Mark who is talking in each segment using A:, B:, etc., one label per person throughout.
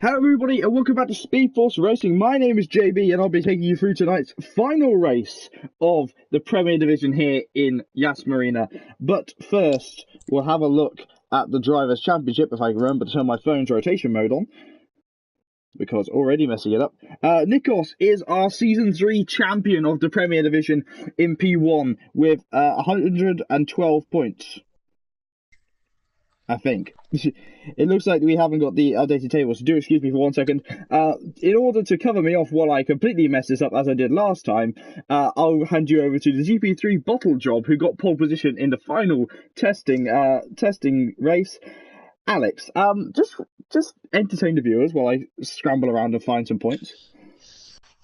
A: Hello everybody and welcome back to SpeedForce Racing. My name is JB and I'll be taking you through tonight's final race of the Premier Division here in Yas Marina. But first, we'll have a look at the Drivers' Championship, if I can remember to turn my phone's rotation mode on, because already messing it up. Nikos is our Season 3 champion of the Premier Division in P1 with 112 points. I think. It looks like we haven't got the updated table, so do excuse me for 1 second. In order to cover me off while I completely mess this up as I did last time, I'll hand you over to the GP3 Bottle Job, who got pole position in the final testing race. Alex, just entertain the viewers while I scramble around and find some points.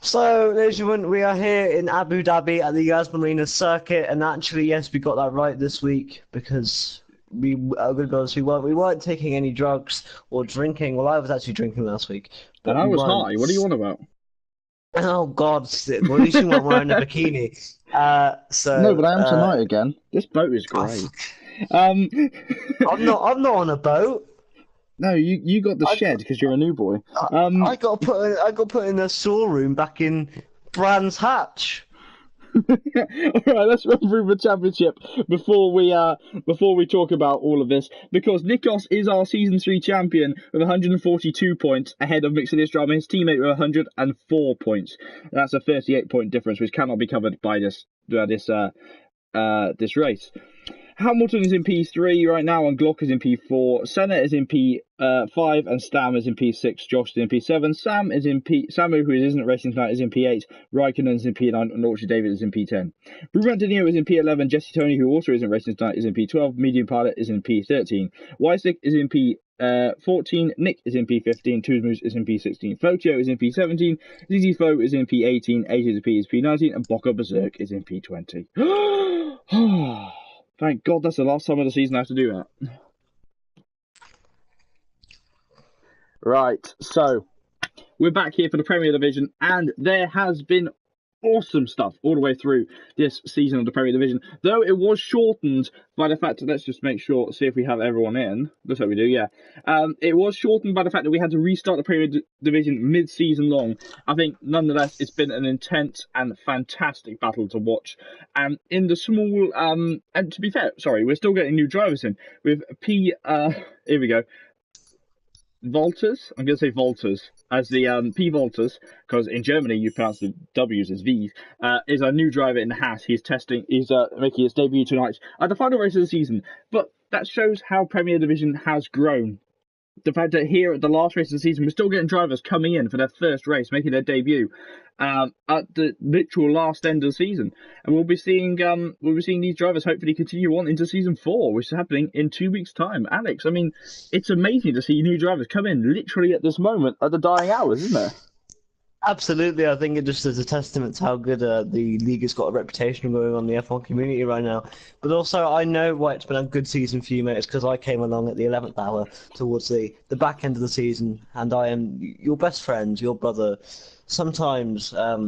B: So, ladies and gentlemen, we are here in Abu Dhabi at the Yas Marina circuit, and actually, yes, we got that right this week because we weren't taking any drugs or drinking. Well, I was actually drinking last week, but
A: And I was high. What are you on about?
B: Oh God! Well, at least you weren't wearing a bikini.
A: No, but I am tonight again. This boat is great.
B: I'm not on a boat.
A: No, you got the shed because you're a new boy.
B: I got put in a storeroom back in Brands Hatch.
A: Alright, let's run through the championship before we talk about all of this, because Nikos is our Season 3 champion with 142 points ahead of Mixilius Drama, his teammate, with 104 points. That's a 38-point difference, which cannot be covered by this race. Hamilton is in P3 right now, and Glock is in P4. Senna is in P5, and Stam is in P6. Josh is in P7. Samu, who isn't racing tonight, is in P8. Raikkonen is in P9, and Orchard David is in P10. Brumantinio is in P11. Jesse Tony, who also isn't racing tonight, is in P12. Medium Pilot is in P13. Wystick is in P14. Nick is in P15. Tuzmus is in P16. Fotio is in P17. ZZ Fo is in P18. AJP is P19, and Boca Berserk is in P20. Thank God that's the last time of the season I have to do that. Right, so we're back here for the Premier Division, and there has been awesome stuff all the way through this season of the Premier Division, though it was shortened by the fact that, let's just make sure, see if we have everyone in. Looks like we do, yeah. It was shortened by the fact that we had to restart the Premier Division mid-season long. I think, nonetheless, it's been an intense and fantastic battle to watch. And in the small, and to be fair, sorry, we're still getting new drivers in with here we go. Volters, I'm going to say Volters, as the P Volters, because in Germany you pronounce the W's as V's, is a new driver in the Haas. He's making his debut tonight at the final race of the season. But that shows how Premier Division has grown. The fact that here at the last race of the season, we're still getting drivers coming in for their first race, making their debut at the literal last end of the season, and we'll be seeing these drivers hopefully continue on into Season 4, which is happening in 2 weeks' time. Alex, I mean, it's amazing to see new drivers come in literally at this moment, at the dying hours, isn't it?
B: Absolutely, I think it just is a testament to how good the league has got a reputation going on the F1 community right now. But also, I know why it's been a good season for you, mate. It's because I came along at the 11th hour towards the back end of the season, and I am your best friend, your brother. Sometimes I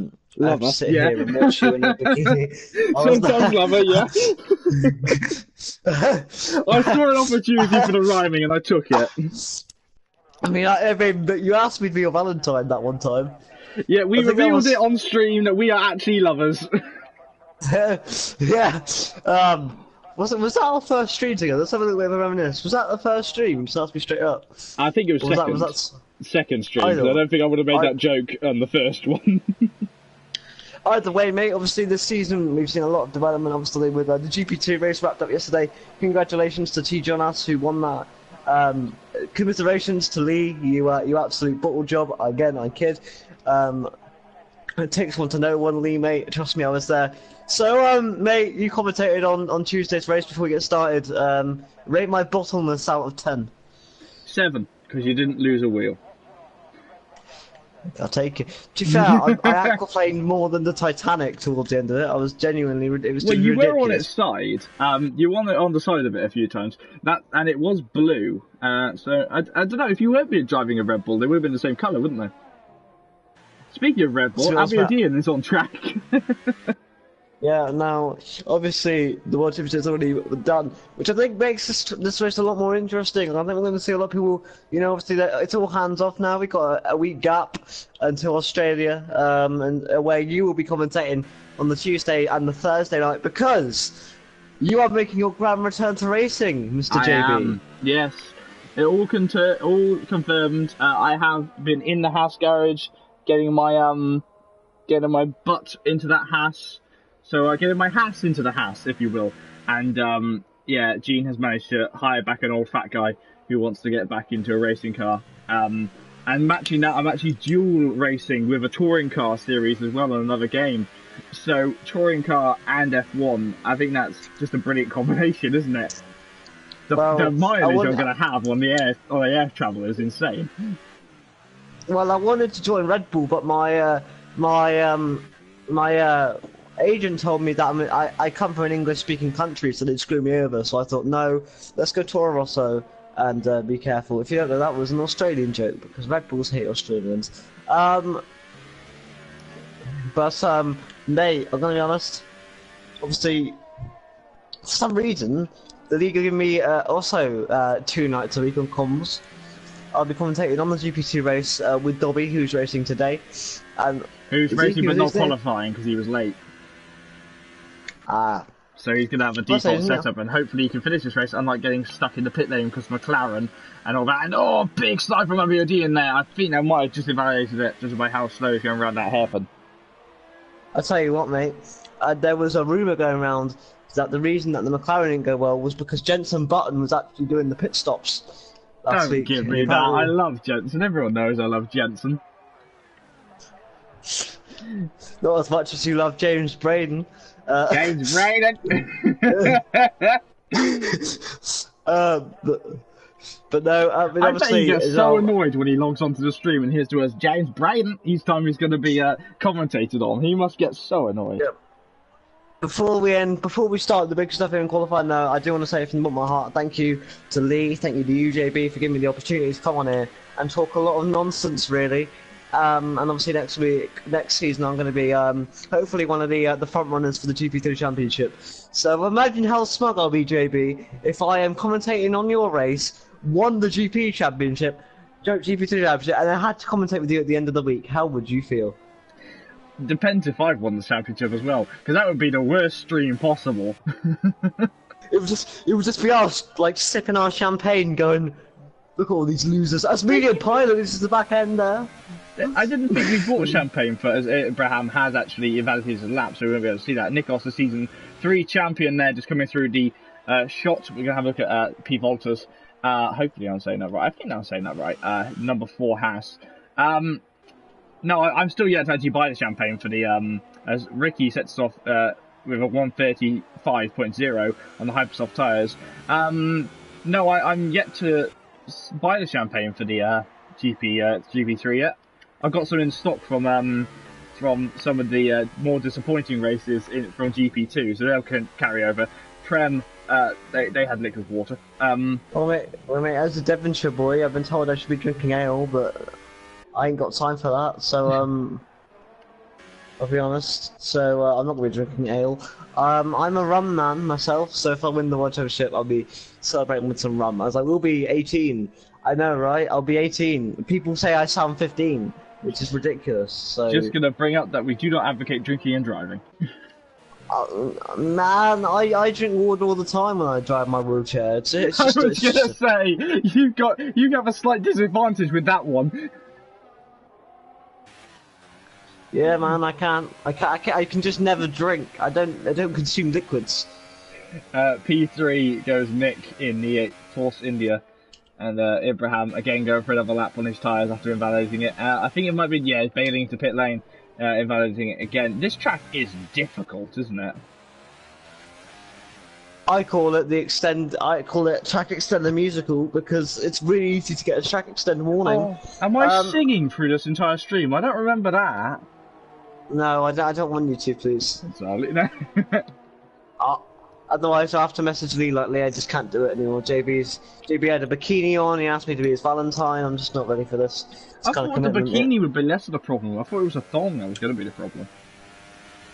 B: have to sit here and watch you in your bikini.
A: Sometimes lover, yeah. I saw an opportunity for the rhyming, and I took it.
B: I mean, you asked me to be your Valentine that one time.
A: Yeah, we revealed it on stream that we are actually lovers.
B: Yeah. Was that our first stream together? Let's have a little bit of a reminisce. Was that the first stream? Just ask me straight up.
A: I think it was second. Was that second stream? I don't think I would have made that joke on the first one.
B: Either way, mate, obviously this season we've seen a lot of development, obviously, with the GP2 race wrapped up yesterday. Congratulations to T. Jonas, who won that. Commiserations to Lee, you absolute bottle job. Again, I kid. It takes one to know one, Lee, mate. Trust me, I was there. So, mate, you commentated on Tuesday's race before we get started. Rate my bottleness out of 10.
A: 7, because you didn't lose a wheel.
B: I'll take it. To be fair, I aquaplaned more than the Titanic towards the end of it. I was genuinely, it was too ridiculous.
A: Well, you were on its side. You won it on the side of it a few times. And it was blue. So I don't know, if you weren't driving a Red Bull, they would have been the same colour, wouldn't they? Speaking of Red Bull, Abiodin is on track.
B: Yeah, now, obviously, the World Championship is already done, which I think makes this race a lot more interesting. And I think we're going to see a lot of people, obviously, it's all hands off now. We've got a week gap until Australia, and where you will be commentating on the Tuesday and the Thursday night because you are making your grand return to racing, Mr.
A: I
B: JB.
A: am, yes. It all confirmed. I have been in the Haas garage, getting my butt into that Haas. So getting my Haas into the Haas, if you will. And yeah, Gene has managed to hire back an old fat guy who wants to get back into a racing car. And matching that, I'm actually dual racing with a touring car series as well on another game. So touring car and F1, I think that's just a brilliant combination, isn't it? The mileage I'm going to have on the air travel is insane.
B: Well, I wanted to join Red Bull, but my agent told me that I come from an English-speaking country, so they'd screw me over. So I thought, no, let's go Toro Rosso and be careful. If you don't know, that was an Australian joke because Red Bulls hate Australians. Mate, I'm gonna be honest. Obviously, for some reason, the league are giving me also 2 nights a week on comms. I'll be commentating on the GP2 race with Dobby, who's racing today. And
A: who's racing but not qualifying because he was late.
B: Ah.
A: So he's going to have a default setup, and hopefully he can finish this race, unlike getting stuck in the pit lane because McLaren and all that. And oh, big slide from MBOD in there. I think I might have just invalidated it just by how slow he's going around that hairpin.
B: I'll tell you what, mate. There was a rumour going around that the reason that the McLaren didn't go well was because Jenson Button was actually doing the pit stops last week.
A: Don't give me that. I love Jenson. Everyone knows I love Jenson.
B: Not as much as you love James Braden.
A: James Braden!
B: But no, I mean,
A: I
B: obviously...
A: bet he gets so annoyed when he logs onto the stream and hears to us, James Braden, each time he's going to be commentated on. He must get so annoyed.
B: Yep. Before we start the big stuff here in qualifying, though, I do want to say from the bottom of my heart, thank you to Lee, thank you to you, JB, for giving me the opportunity to come on here and talk a lot of nonsense, really. And obviously next season, I'm going to be hopefully one of the front runners for the GP3 Championship. So imagine how smug I'll be, JB, if I am commentating on your race, won the GP Championship, GP3 Championship, and I had to commentate with you at the end of the week. How would you feel?
A: Depends if I've won the championship as well, because that would be the worst stream possible.
B: It would just be us like sipping our champagne, going, "Look at all these losers." As medium pilot, this is the back end there.
A: I didn't think we bought champagne for, as Abraham has actually invalidated his lap, so we won't be able to see that. Nikos, the season 3 champion there, just coming through the shot. We're going to have a look at P. Volters. Hopefully I'm saying that right. I think I'm saying that right. Number 4 Haas. No, I'm still yet to actually buy the champagne for the, as Ricky sets off with a 135.0 on the Hypersoft tyres. No, I'm yet to buy the champagne for the GP3 yet. I've got some in stock from some of the more disappointing races from GP2, so they'll carry over. Prem, they had liquid water.
B: Well, mate, as a Devonshire boy, I've been told I should be drinking ale, but I ain't got time for that, so I'll be honest. So I'm not gonna be drinking ale. I'm a rum man myself, so if I win the World Championship, I'll be celebrating with some rum. As I will be 18. I know, right? I'll be 18. People say I sound 15, which is ridiculous. So
A: just gonna bring up that we do not advocate drinking and driving.
B: Man, I drink water all the time when I drive my wheelchair. It's just,
A: I was gonna say you have a slight disadvantage with that one.
B: Yeah, man, I can just never drink. I don't consume liquids.
A: P3 goes Nick in the Force India, and Abraham again going for another lap on his tyres after invalidating it. I think it might be bailing into pit lane, invalidating it again. This track is difficult, isn't it?
B: I call it track extender musical because it's really easy to get a track extend warning.
A: Oh, am I singing through this entire stream? I don't remember that.
B: No, I don't want you to, please.
A: Sorry, no.
B: Otherwise, I have to message Lee like, Lee, I just can't do it anymore. JB had a bikini on, he asked me to be his Valentine, I'm just not ready for this.
A: I thought the bikini would be less of the problem. I thought it was a thong that was going to be the problem.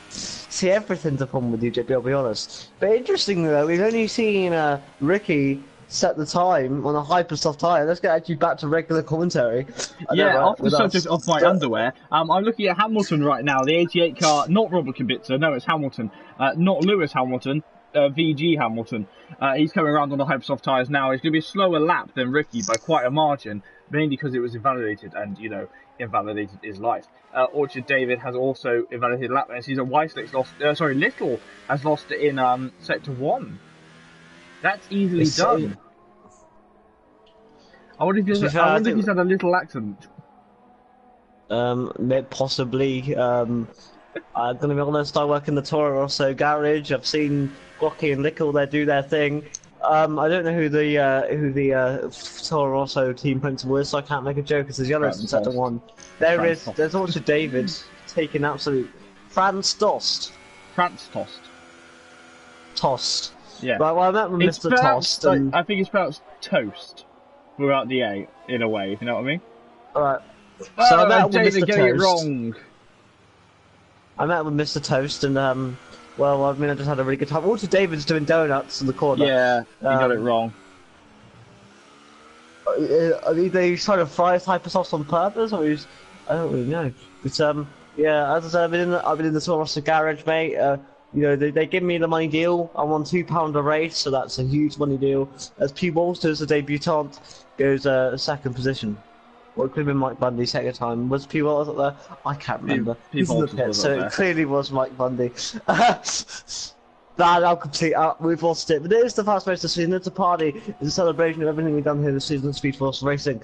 B: See, see everything's a problem with you, JP, I'll be honest. But interestingly though, we've only seen Ricky set the time on a hyper-soft tyre. Let's get actually back to regular commentary.
A: Yeah, off the subject of my underwear, I'm looking at Hamilton right now, the 88 car, not Robert Kubica, no, it's Hamilton, not Lewis Hamilton, VG Hamilton. He's coming around on the hypersoft tyres now. It's going to be a slower lap than Ricky by quite a margin, mainly because it was invalidated, and, you know, invalidated is life. Orchard David has also invalidated lap, and sees a Weisslich's lost, Little has lost it in Sector 1. That's easily done. I wonder if he's had a little accident.
B: Possibly. I'm gonna be honest. I work in the Toro Rosso garage. I've seen Rocky and Lickle. They do their thing. I don't know who the Toro Rosso team principal is, so I can't make a joke. It's yellows in Sector 1. There's also David taking absolute Franz Tost. Tost.
A: Yeah.
B: Right, well, I met with Mr. Tost.
A: I think it's pronounced toast without the A, in a way, if you know what I mean.
B: Alright. So I met with Mr.
A: Toast. It wrong.
B: I met with Mr. Toast, and well, I mean, I just had a really good time. Also, David's doing donuts in the corner.
A: Yeah, he got it wrong.
B: Are they trying to fry his hypersofts on purpose, or is I don't really know. But yeah, as I said, I've been in the Toro Rosso garage, mate. You know, they give me the money deal. I'm on £2 a race, so that's a huge money deal. As P. Walters, the debutant, goes second position. Well, it could have been Mike Bundy second time. Was P. Walters up there? I can't remember. He's in the pit, so it clearly was Mike Bundy. I'll complete. We've lost it, but it is the fast race this season. It's a party. It's a celebration of everything we've done here this season. SpeedForce Racing.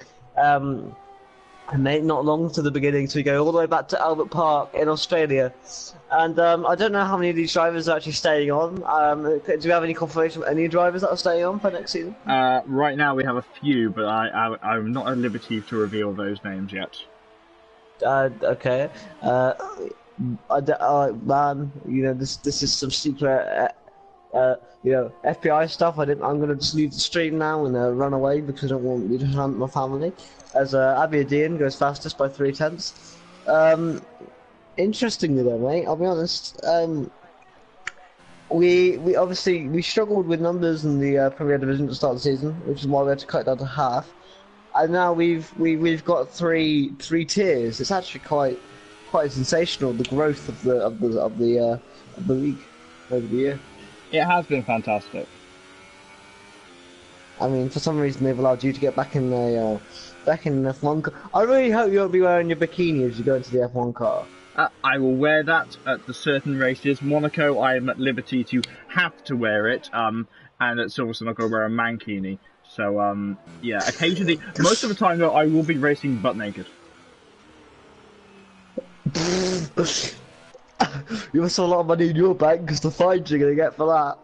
B: And mate, not long to the beginning, so we go all the way back to Albert Park in Australia. And I don't know how many of these drivers are actually staying on. Do we have any confirmation of any drivers that are staying on for next season?
A: Right now we have a few, but I'm not at liberty to reveal those names yet.
B: Okay. Man, you know, this is some secret, you know, FBI stuff. I'm gonna just leave the stream now and run away because I don't want you to hunt my family. As Abu Dhabi goes fastest by 0.3. Interestingly though, mate, I'll be honest. We obviously struggled with numbers in the Premier Division to start the season, which is why we had to cut it down to half. And now we've got three tiers. It's actually quite sensational, the growth of the league over the year.
A: It has been fantastic.
B: I mean, for some reason they've allowed you to get back in the F1 car. I really hope you won't be wearing your bikini as you go into the F1 car.
A: I will wear that at the certain races. Monaco, I am at liberty to have to wear it. And at Silverstone, I've got to wear a mankini. So, yeah, occasionally, most of the time though, I will be racing butt naked.
B: You must have a lot of money in your bank because the fines you're going to get for that.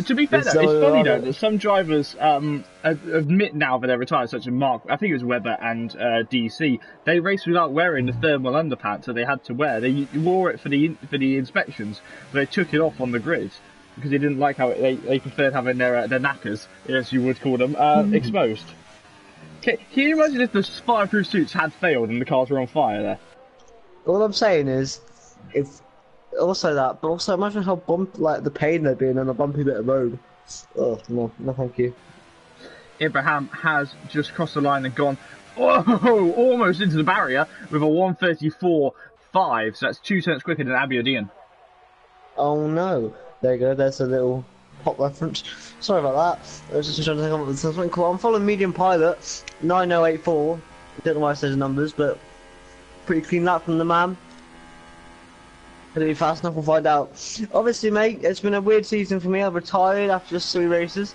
A: To be fair though, it's funny though that some drivers admit now that they're retired, such as Mark, I think it was Webber and DC, they raced without wearing the thermal underpants that they had to wear. They wore it for the inspections, but they took it off on the grid because they didn't like how they preferred having their knackers, as you would call them, exposed. Can you imagine if the fireproof suits had failed and the cars were on fire there?
B: All I'm saying is, if also that, but also imagine how the pain there'd be on a bumpy bit of road. Oh no, thank you.
A: Ibrahim has just crossed the line and gone, oh, almost into the barrier with a 1:34.5, so that's 2 cents quicker than Abu Dhabi.
B: Oh no, there you go. There's a little pop reference. Sorry about that. I was just trying to think of something cool. I'm following Medium Pilot 9084. Don't know why I said the numbers, but pretty clean lap from the man. Gonna be fast enough, we'll find out. Obviously, mate, it's been a weird season for me. I've retired after just 3 races.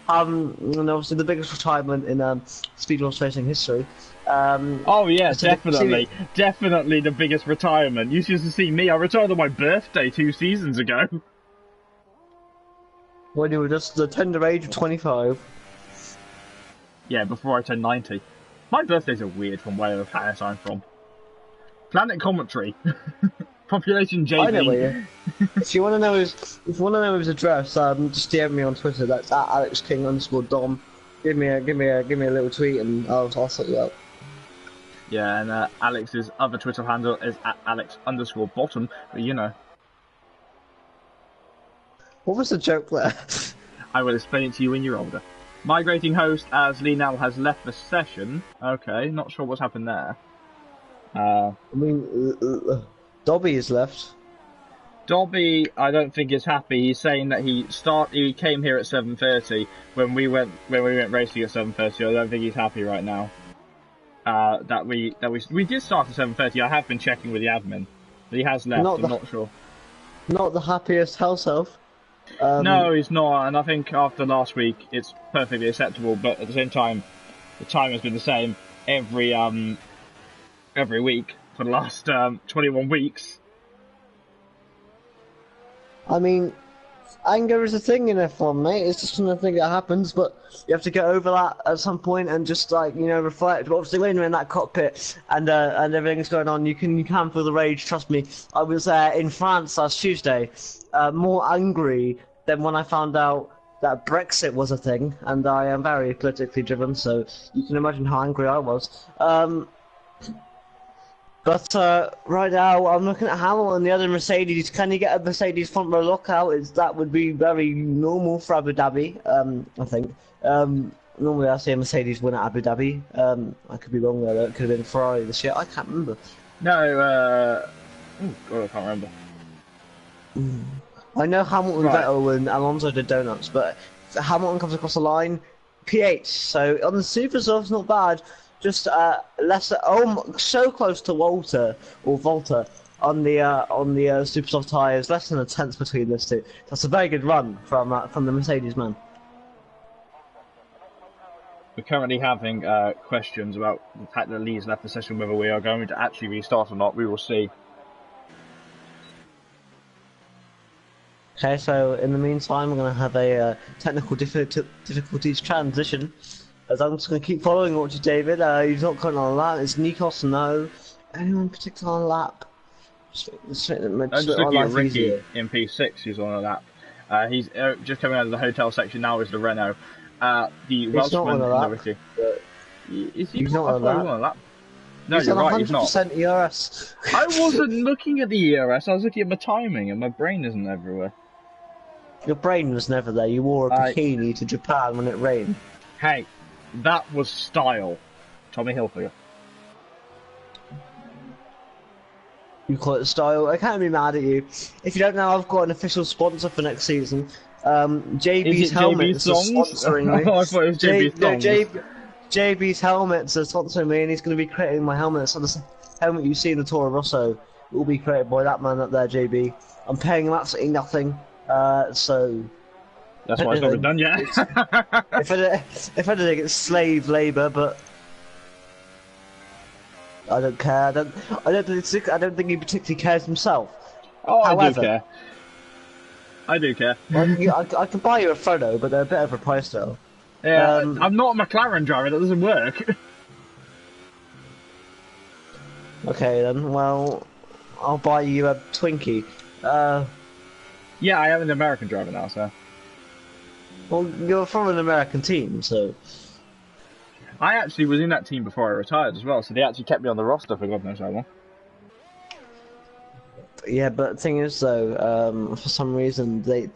B: And obviously the biggest retirement in SpeedForce racing history.
A: Oh yeah, definitely the biggest retirement. You used to see me, I retired on my birthday 2 seasons ago.
B: When you were just the tender age of 25.
A: Yeah, before I turned 90. My birthdays are weird from where I'm from. Planet Commentary. Population JB.
B: I know where you. If you want to know his address, just DM me on Twitter. That's at AlexKing_Dom. Give me a little tweet and I'll sort you out.
A: Yeah, and Alex's other Twitter handle is @Alex_bottom, but you know.
B: What was the joke there?
A: I will explain it to you when you're older. Migrating host as Lionel has left the session. Okay, not sure what's happened there.
B: I mean, Dobby is left.
A: Dobby, I don't think is happy. He's saying that he came here at 7:30 when we went racing at 7:30. I don't think he's happy right now. That we did start at 7:30. I have been checking with the admin, but he has left. I'm not sure.
B: Not the happiest house elf.
A: No, he's not, and I think after last week, it's perfectly acceptable. But at the same time, the time has been the same every week for the last 21 weeks.
B: I mean, anger is a thing in F1, mate. It's just another thing that happens, but you have to get over that at some point and just reflect. But obviously, when you're in that cockpit and everything's going on, you can feel the rage. Trust me, I was in France last Tuesday, more angry than when I found out that Brexit was a thing, and I am very politically driven, so you can imagine how angry I was. But right now, I'm looking at Hamilton, the other Mercedes. Can you get a Mercedes front row lockout? That would be very normal for Abu Dhabi, I think. Normally, I see a Mercedes win at Abu Dhabi. I could be wrong there. It could have been Ferrari this year. I can't remember.
A: No, I can't remember.
B: I know Hamilton, Vettel, and Alonso did donuts, but if Hamilton comes across the line, P8. So on the super softs, not bad. Just less, so close to Volta on the super soft tyres, less than a tenth between those two. That's a very good run from the Mercedes man.
A: We're currently having questions about the fact that Lee's left the session, whether we are going to actually restart or not. We will see.
B: Okay, so in the meantime, we're going to have a technical difficulties transition. As I'm just going to keep following what you, David. He's not going on a lap. It's Nikos, no. Anyone particular on a lap?
A: I'm just looking at Ricky in P6 who's on a lap. He's just coming out of the hotel section now. Is the Renault. The Welshman, Ricky. Is he not on a lap? No,
B: he's
A: you're
B: on
A: right. He's not.
B: 100% ERS.
A: I wasn't looking at the ERS. I was looking at my timing, and my brain isn't everywhere.
B: Your brain was never there. You wore a bikini to Japan when it rained.
A: Hey. That was style. Tommy Hilfiger.
B: You call it style? I can't be mad at you. If you don't know, I've got an official sponsor for next season. JB's Helmets are sponsoring me.
A: Oh, I thought it was JB's
B: JB's Helmets are sponsoring me, and he's going to be creating my helmets. So the helmet you see in the Toro Rosso will be created by that man up there, JB. I'm paying him absolutely nothing, so...
A: That's why it's not been done yet.
B: if anything, it's slave labour, but I don't care. I don't think he particularly cares himself.
A: Oh, however, I do care.
B: Well, I can buy you a photo, but they're a bit overpriced though.
A: Yeah, I'm not a McLaren driver. That doesn't work.
B: Okay then. Well, I'll buy you a Twinkie.
A: Yeah, I am an American driver now, so.
B: Well, you're from an American team, so...
A: I actually was in that team before I retired as well, so they actually kept me on the roster for God knows how long.
B: Yeah, but the thing is though, for some reason they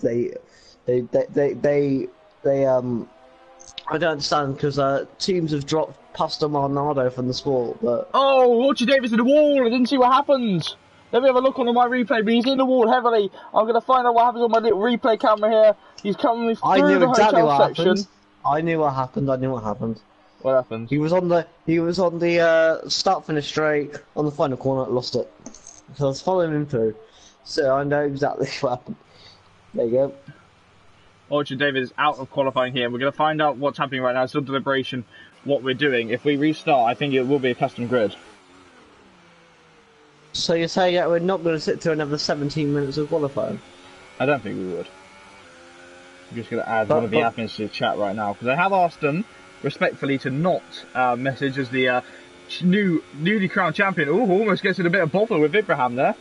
B: I don't understand, because teams have dropped Pastor Maldonado from the sport, but...
A: Oh, Roger Davis in the wall! I didn't see what happened! Let me have a look on my replay, but he's in the wall heavily. I'm going to find out what happens on my little replay camera here. He's coming through the hotel section.
B: I knew what happened.
A: What happened?
B: He was on the start-finish straight on the final corner, lost it. So I was following him through, so I know exactly what happened. There you go.
A: Orchard David is out of qualifying here. We're going to find out what's happening right now. It's still deliberation what we're doing. If we restart, I think it will be a custom grid.
B: So you're saying that we're not going to sit through another 17 minutes of qualifying?
A: I don't think we would. I'm just going to add one of the admins to the chat right now, because I have asked them respectfully to not message as the newly crowned champion. Oh, almost gets in a bit of bother with Ibrahim there.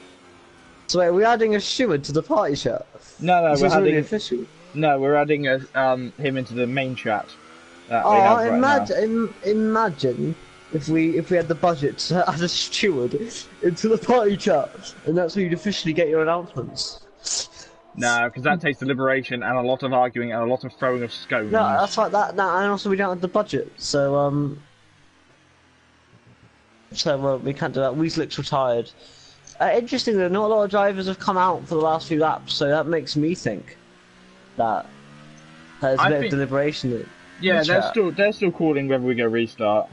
B: So wait, are we adding a steward to the party chat?
A: No, we're adding
B: really official.
A: No, we're adding him into the main chat.
B: Imagine if we had the budget to add a steward into the party chat, and that's where you'd officially get your announcements.
A: No, because that takes deliberation and a lot of arguing and a lot of throwing of scones.
B: No, that's like that. No, and also we don't have the budget, so we can't do that. Weasley's retired. Interestingly, not a lot of drivers have come out for the last few laps, so that makes me think that there's a bit of deliberation.
A: Yeah, they're still calling whether we go restart.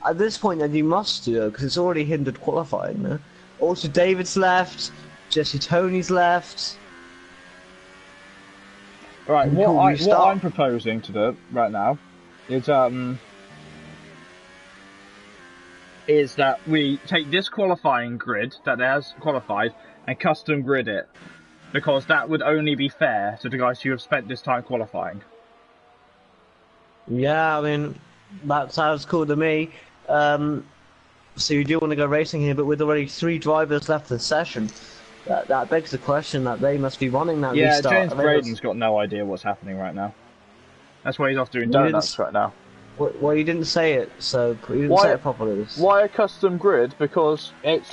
B: At this point, then you must do, because it's already hindered qualifying. No? Also, David's left. Jesse Tony's left.
A: Right, what I'm proposing to do right now is that we take this qualifying grid that has qualified and custom grid it, because that would only be fair to the guys who have spent this time qualifying.
B: Yeah, I mean, that sounds cool to me. So you do want to go racing here, but with already 3 drivers left this session, that begs the question that they must be running that restart.
A: Yeah, James Braden's got no idea what's happening right now. That's why he's off doing donuts right now.
B: Well, you didn't say it, so you didn't say it properly.
A: Why a custom grid? Because it's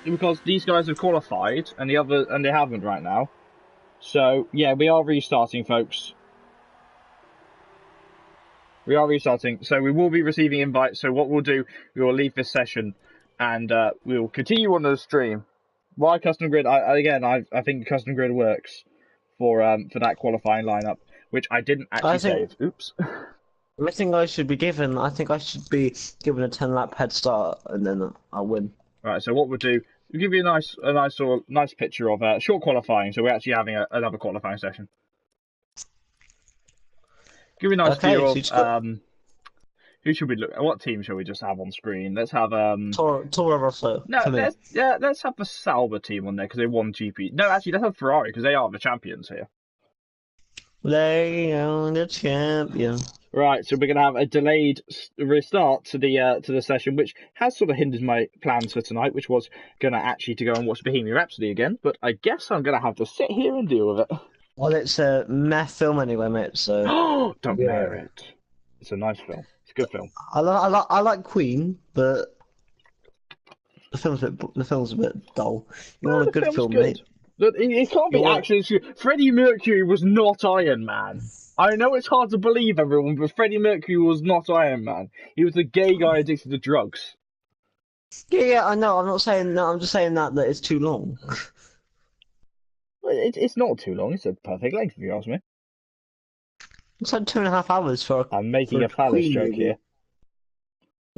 A: because these guys have qualified and they haven't right now. So yeah, we are restarting, folks. We are restarting, so we will be receiving invites. So what we'll do, we will leave this session, and we'll continue on the stream. Why custom grid? I think custom grid works for that qualifying lineup, which I didn't actually save. Oops.
B: I think I should be given a 10-lap head start, and then I'll win.
A: Right. So what we'll do, we'll give you a nice picture of short qualifying. So we're actually having another qualifying session. Give you a nice view of who should we look at? What team shall we just have on screen? Let's have
B: Toro Rosso.
A: No, let's have the Sauber team on there because they won GP. No, actually, let's have Ferrari because they are the champions here.
B: They are the champion.
A: Right, so we're gonna have a delayed restart to the session, which has sort of hindered my plans for tonight, which was gonna actually to go and watch Bohemian Rhapsody again. But I guess I'm gonna have to sit here and deal with it.
B: Well, it's a meh film anyway, mate. So
A: don't wear it. It's a nice film. It's a good film.
B: I like Queen, but the film's a bit dull. You want a good film, mate?
A: Look, it can't be actually true. Freddie Mercury was not Iron Man. I know it's hard to believe, everyone, but Freddie Mercury was not Iron Man. He was a gay guy addicted to drugs.
B: Yeah, I know. I'm not saying that. I'm just saying that it's too long.
A: It's not too long. It's a perfect length, if you ask me.
B: It's like 2.5 hours for.
A: I'm making a phallus joke here.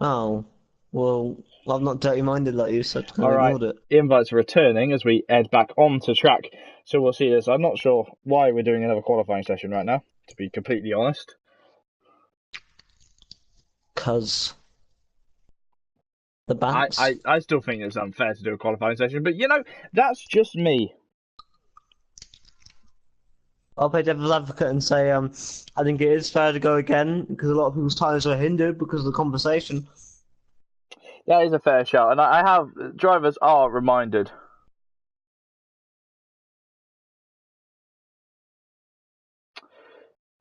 B: Oh, well, I'm not dirty-minded like you, so I
A: all right.
B: It.
A: Invites are returning as we head back onto track, so we'll see this. I'm not sure why we're doing another qualifying session right now, to be completely honest.
B: Because the bats.
A: I still think it's unfair to do a qualifying session, but that's just me.
B: I'll play devil's advocate and say I think it is fair to go again because a lot of people's times are hindered because of the conversation.
A: That is a fair shout, and I have drivers are reminded.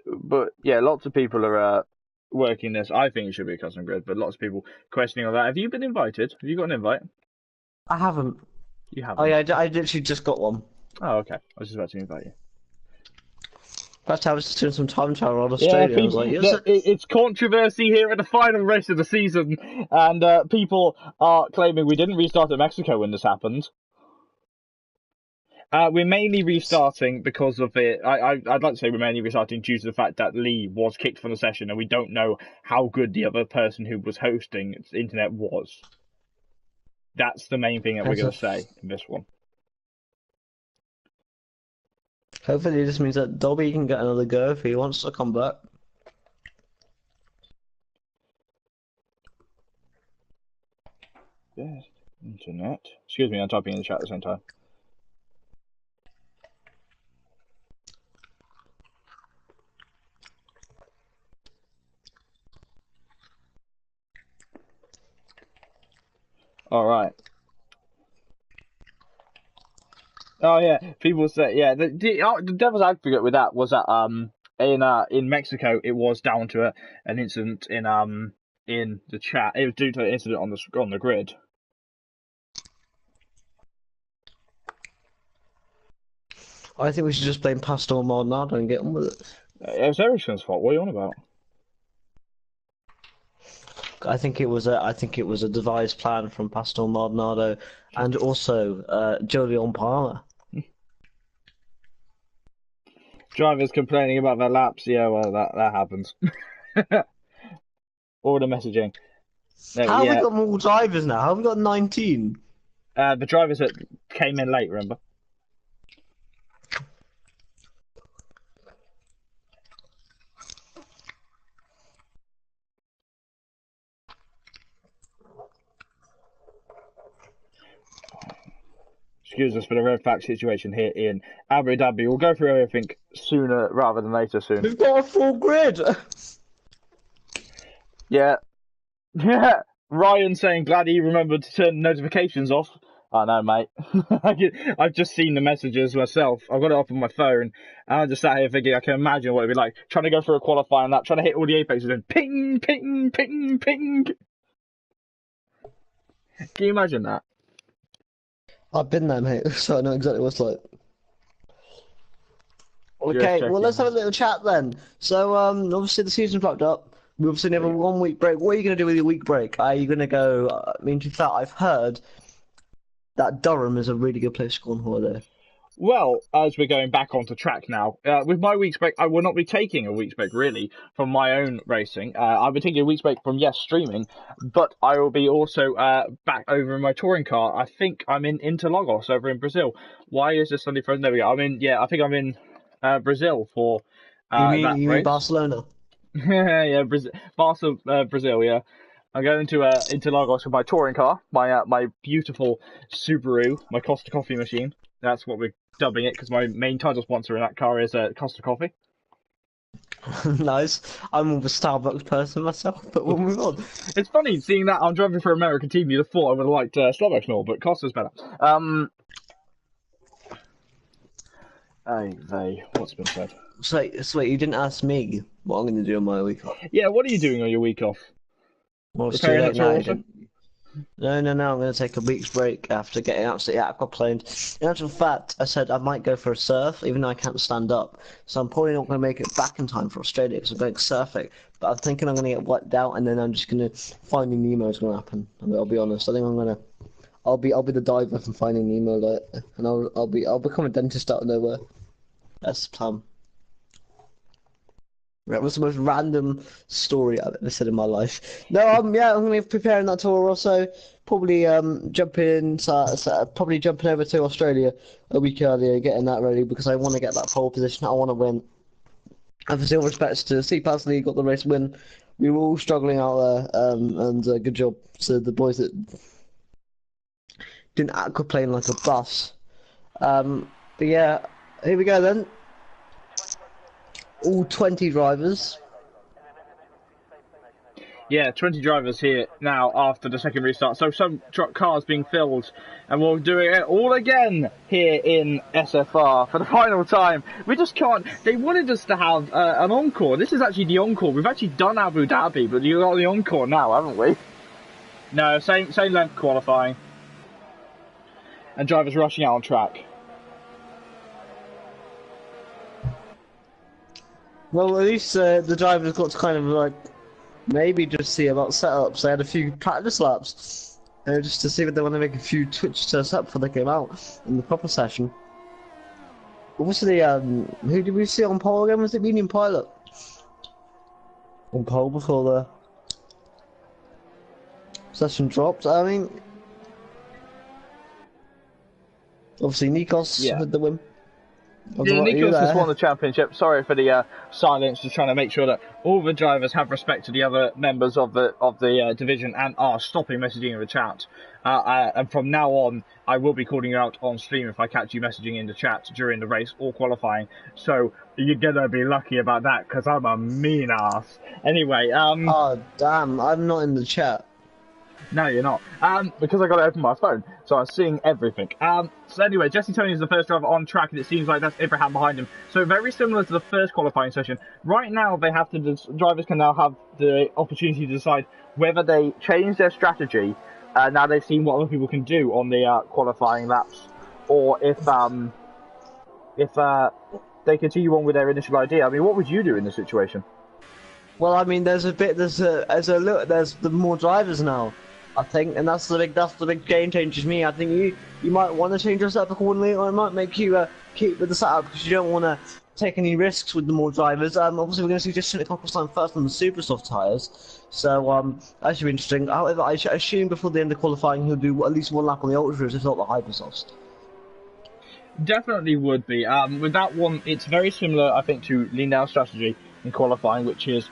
A: But yeah, lots of people are working this. I think it should be a custom grid, but lots of people questioning all that. Have you been invited? Have you got an invite?
B: I haven't.
A: You haven't?
B: Oh yeah, I literally just got one.
A: Oh, okay. I was just about to invite you.
B: First, I was just doing some time travel on Australia.
A: Yeah, it's controversy here at the final race of the season, and people are claiming we didn't restart at Mexico when this happened. We're mainly restarting because of it. I'd like to say we're mainly restarting due to the fact that Lee was kicked from the session, and we don't know how good the other person who was hosting internet was. That's the main thing that we're going to say in this one.
B: Hopefully this means that Dobby can get another go if he wants to come back.
A: Yes, internet. Excuse me, I'm typing in the chat at the same time. All right. Oh yeah, people say the devil's advocate with that was that in Mexico, it was down to an incident in the chat. It was due to an incident on the grid.
B: I think we should just blame Pastor Maldonado and get on with it.
A: It was Ericsson's fault. What are you on about?
B: I think it was a devised plan from Pastor Maldonado and also Julian Palmer.
A: Drivers complaining about their laps. Yeah, well, that happens. All the messaging.
B: How have we got more drivers now? How have we got 19?
A: The drivers that came in late, remember? Excuse us for the red flag situation here in Abu Dhabi. We'll go through everything sooner rather than later soon.
B: We've got a full grid!
A: Yeah. Ryan saying, glad he remembered to turn notifications off. I know, mate. I've just seen the messages myself. I've got it up on my phone. And I just sat here thinking, I can imagine what it'd be like. Trying to go through a qualifying lap, trying to hit all the apexes and ping, ping, ping, ping. Can you imagine that?
B: I've been there, mate, so I know exactly what it's like. Okay, well, let's have a little chat then. So, obviously the season's wrapped up. We obviously have a 1 week break. What are you going to do with your week break? Are you going to go, I mean, to be fair, I've heard that Durham is a really good place to go on holiday.
A: Well, as we're going back onto track now, with my week's break, I will not be taking a week's break, really, from my own racing. I'll be taking a week's break from, yes, streaming, but I will be also back over in my touring car. I think I'm in Interlagos over in Brazil. Why is this suddenly frozen? There we go. I think I'm in Brazil for
B: you
A: race.
B: mean Barcelona?
A: Yeah, Brazil, yeah. I'm going to Interlagos with my touring car, my beautiful Subaru, my Costa Coffee machine. That's what we're dubbing it, because my main title sponsor in that car is Costa Coffee.
B: Nice. I'm more of a Starbucks person myself, but we'll move on.
A: It's funny seeing that I'm driving for an American team. You'd have thought I would have liked Starbucks more, but Costa's better. What's been said?
B: So wait, you didn't ask me what I'm going to do on my week off.
A: Yeah, what are you doing on your week off?
B: Well, it's too late now. No, I'm going to take a week's break after getting absolutely aquaplaned. In actual fact, I said I might go for a surf, even though I can't stand up. So I'm probably not going to make it back in time for Australia because I'm going surfing. But I'm thinking I'm going to get wiped out, and then I'm just going to Finding Nemo is going to happen. I'll be honest. I think I'll be the diver from Finding Nemo, like, and I'll become a dentist out of nowhere. That's the plan. That was the most random story I've ever said in my life. No, I'm going to be preparing that tour also. Probably jumping over to Australia a week earlier, getting that ready because I want to get that pole position. I want to win. Obviously, all respects to Steve Pasley, got the race win. We were all struggling out there, and good job to the boys that didn't aquaplane like a bus. But yeah, here we go then. All 20 drivers.
A: Yeah, 20 drivers here now after the second restart. So some cars being filled, and we're doing it all again here in SFR for the final time. We just can't. They wanted us to have an encore. This is actually the encore. We've actually done Abu Dhabi, but you got the encore now, haven't we? No, same length qualifying, and drivers rushing out on track.
B: Well, at least the drivers got to kind of like maybe just see about setups. They had a few practice laps just to see if they want to make a few Twitch tests up before they came out in the proper session. Obviously, who did we see on pole again? Was it Medium Pilot? On pole before the session dropped. I mean, obviously Nikos had the win.
A: Yeah, Nikos has won the championship. Sorry for the silence. Just trying to make sure that all the drivers have respect to the other members of the division and are stopping messaging in the chat. And from now on, I will be calling you out on stream if I catch you messaging in the chat during the race or qualifying. So you're gonna be lucky about that because I'm a mean ass. Anyway,
B: Oh damn! I'm not in the chat.
A: No, you're not. Because I got to open my phone, so I was seeing everything. So anyway, Jesse Tony is the first driver on track, and it seems like that's Abraham behind him. So very similar to the first qualifying session. Right now, they have to. Drivers can now have the opportunity to decide whether they change their strategy. Now they've seen what other people can do on the qualifying laps, or if they continue on with their initial idea. I mean, what would you do in this situation?
B: Well, I mean, there's the more drivers now, I think, and that's the big game changer to me. I think you might want to change your setup accordingly, or it might make you keep with the setup because you don't want to take any risks with the more drivers. Obviously, we're going to see just Conquest time first on the super soft tyres, so that should be interesting. However, I assume before the end of qualifying he'll do at least one lap on the ultras, if not the hypersofts.
A: Definitely would be. With that one, it's very similar, I think, to Lindau's strategy in qualifying, which is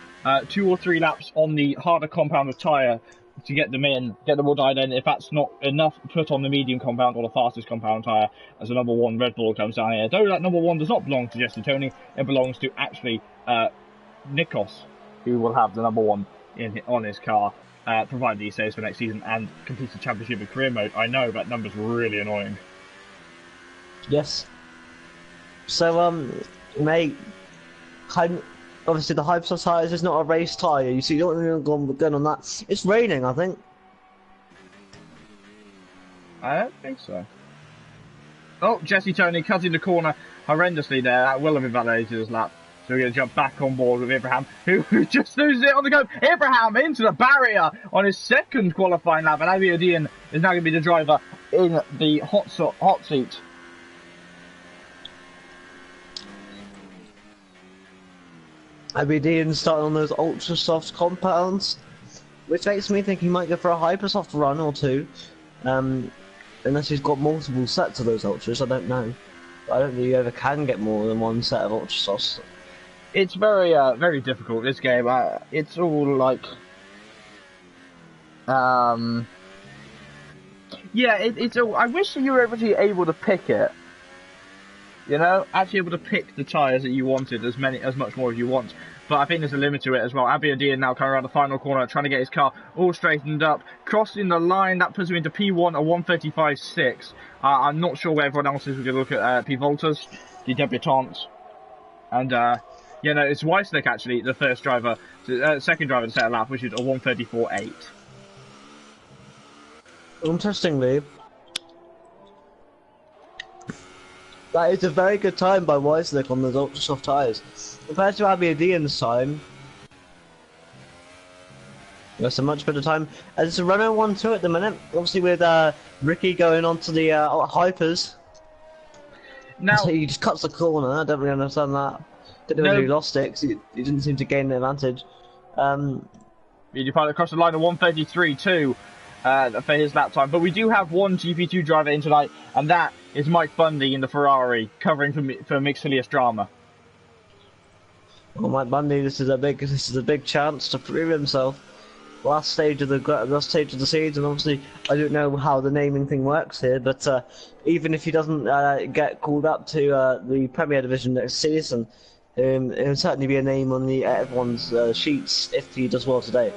A: 2 or 3 laps on the harder compound of tyre to get them in, get them all dialed in. If that's not enough, put on the medium compound or the fastest compound tyre as the number 1 Red Bull comes down here. Though that number 1 does not belong to Jesse Tony, it belongs to actually Nikos, who will have the number 1 on his car, provided he stays for next season and completes the championship in career mode. I know that number's really annoying.
B: Yes. So, mate, obviously the Hyperstar tyres is not a race tyre, you see, you don't really go on that. It's raining, I think.
A: I don't think so. Oh, Jesse Tony cutting the corner horrendously there. That will have invalidated his lap. So we're going to jump back on board with Abraham, who just loses it on the go. Abraham into the barrier on his second qualifying lap, and Abiodin is now going to be the driver in the hot seat.
B: Aberdeen starting on those ultra soft compounds, which makes me think he might go for a hyper soft run or two, unless he's got multiple sets of those ultras. I don't know. I don't think you ever can get more than one set of ultra softs.
A: It's very very difficult, this game. It's all like yeah, it's all, I wish you were actually able to pick it. You know, actually able to pick the tyres that you wanted, as much more as you want. But I think there's a limit to it as well. Abiodin now coming around the final corner, trying to get his car all straightened up, crossing the line. That puts him into P1, a 1:35.6. I'm not sure where everyone else is. We're going to look at P Voltas, the debutante, and you know, it's Weisslick actually, the first driver, second driver to set a lap, which is a 1:34.8.
B: Interestingly, that is a very good time by Weisslick on those ultra soft tyres. Compared to Abiodin's time, that's a much better time. And it's a Renault 1-2 at the minute, obviously with Ricky going on to the hypers.
A: Now
B: so he just cuts the corner. I don't really understand that. Didn't know he lost it because he didn't seem to gain the advantage.
A: You pilot across the line of 1:33.2 for his lap time. But we do have one GP2 driver in tonight, and that is Mike Bundy in the Ferrari, covering for Mixed Helios Drama.
B: Well, Mike Bundy, this is a big chance to prove himself. Last stage of the season. Obviously, I don't know how the naming thing works here, but even if he doesn't get called up to the Premier Division next season, it'll certainly be a name on everyone's sheets if he does well today.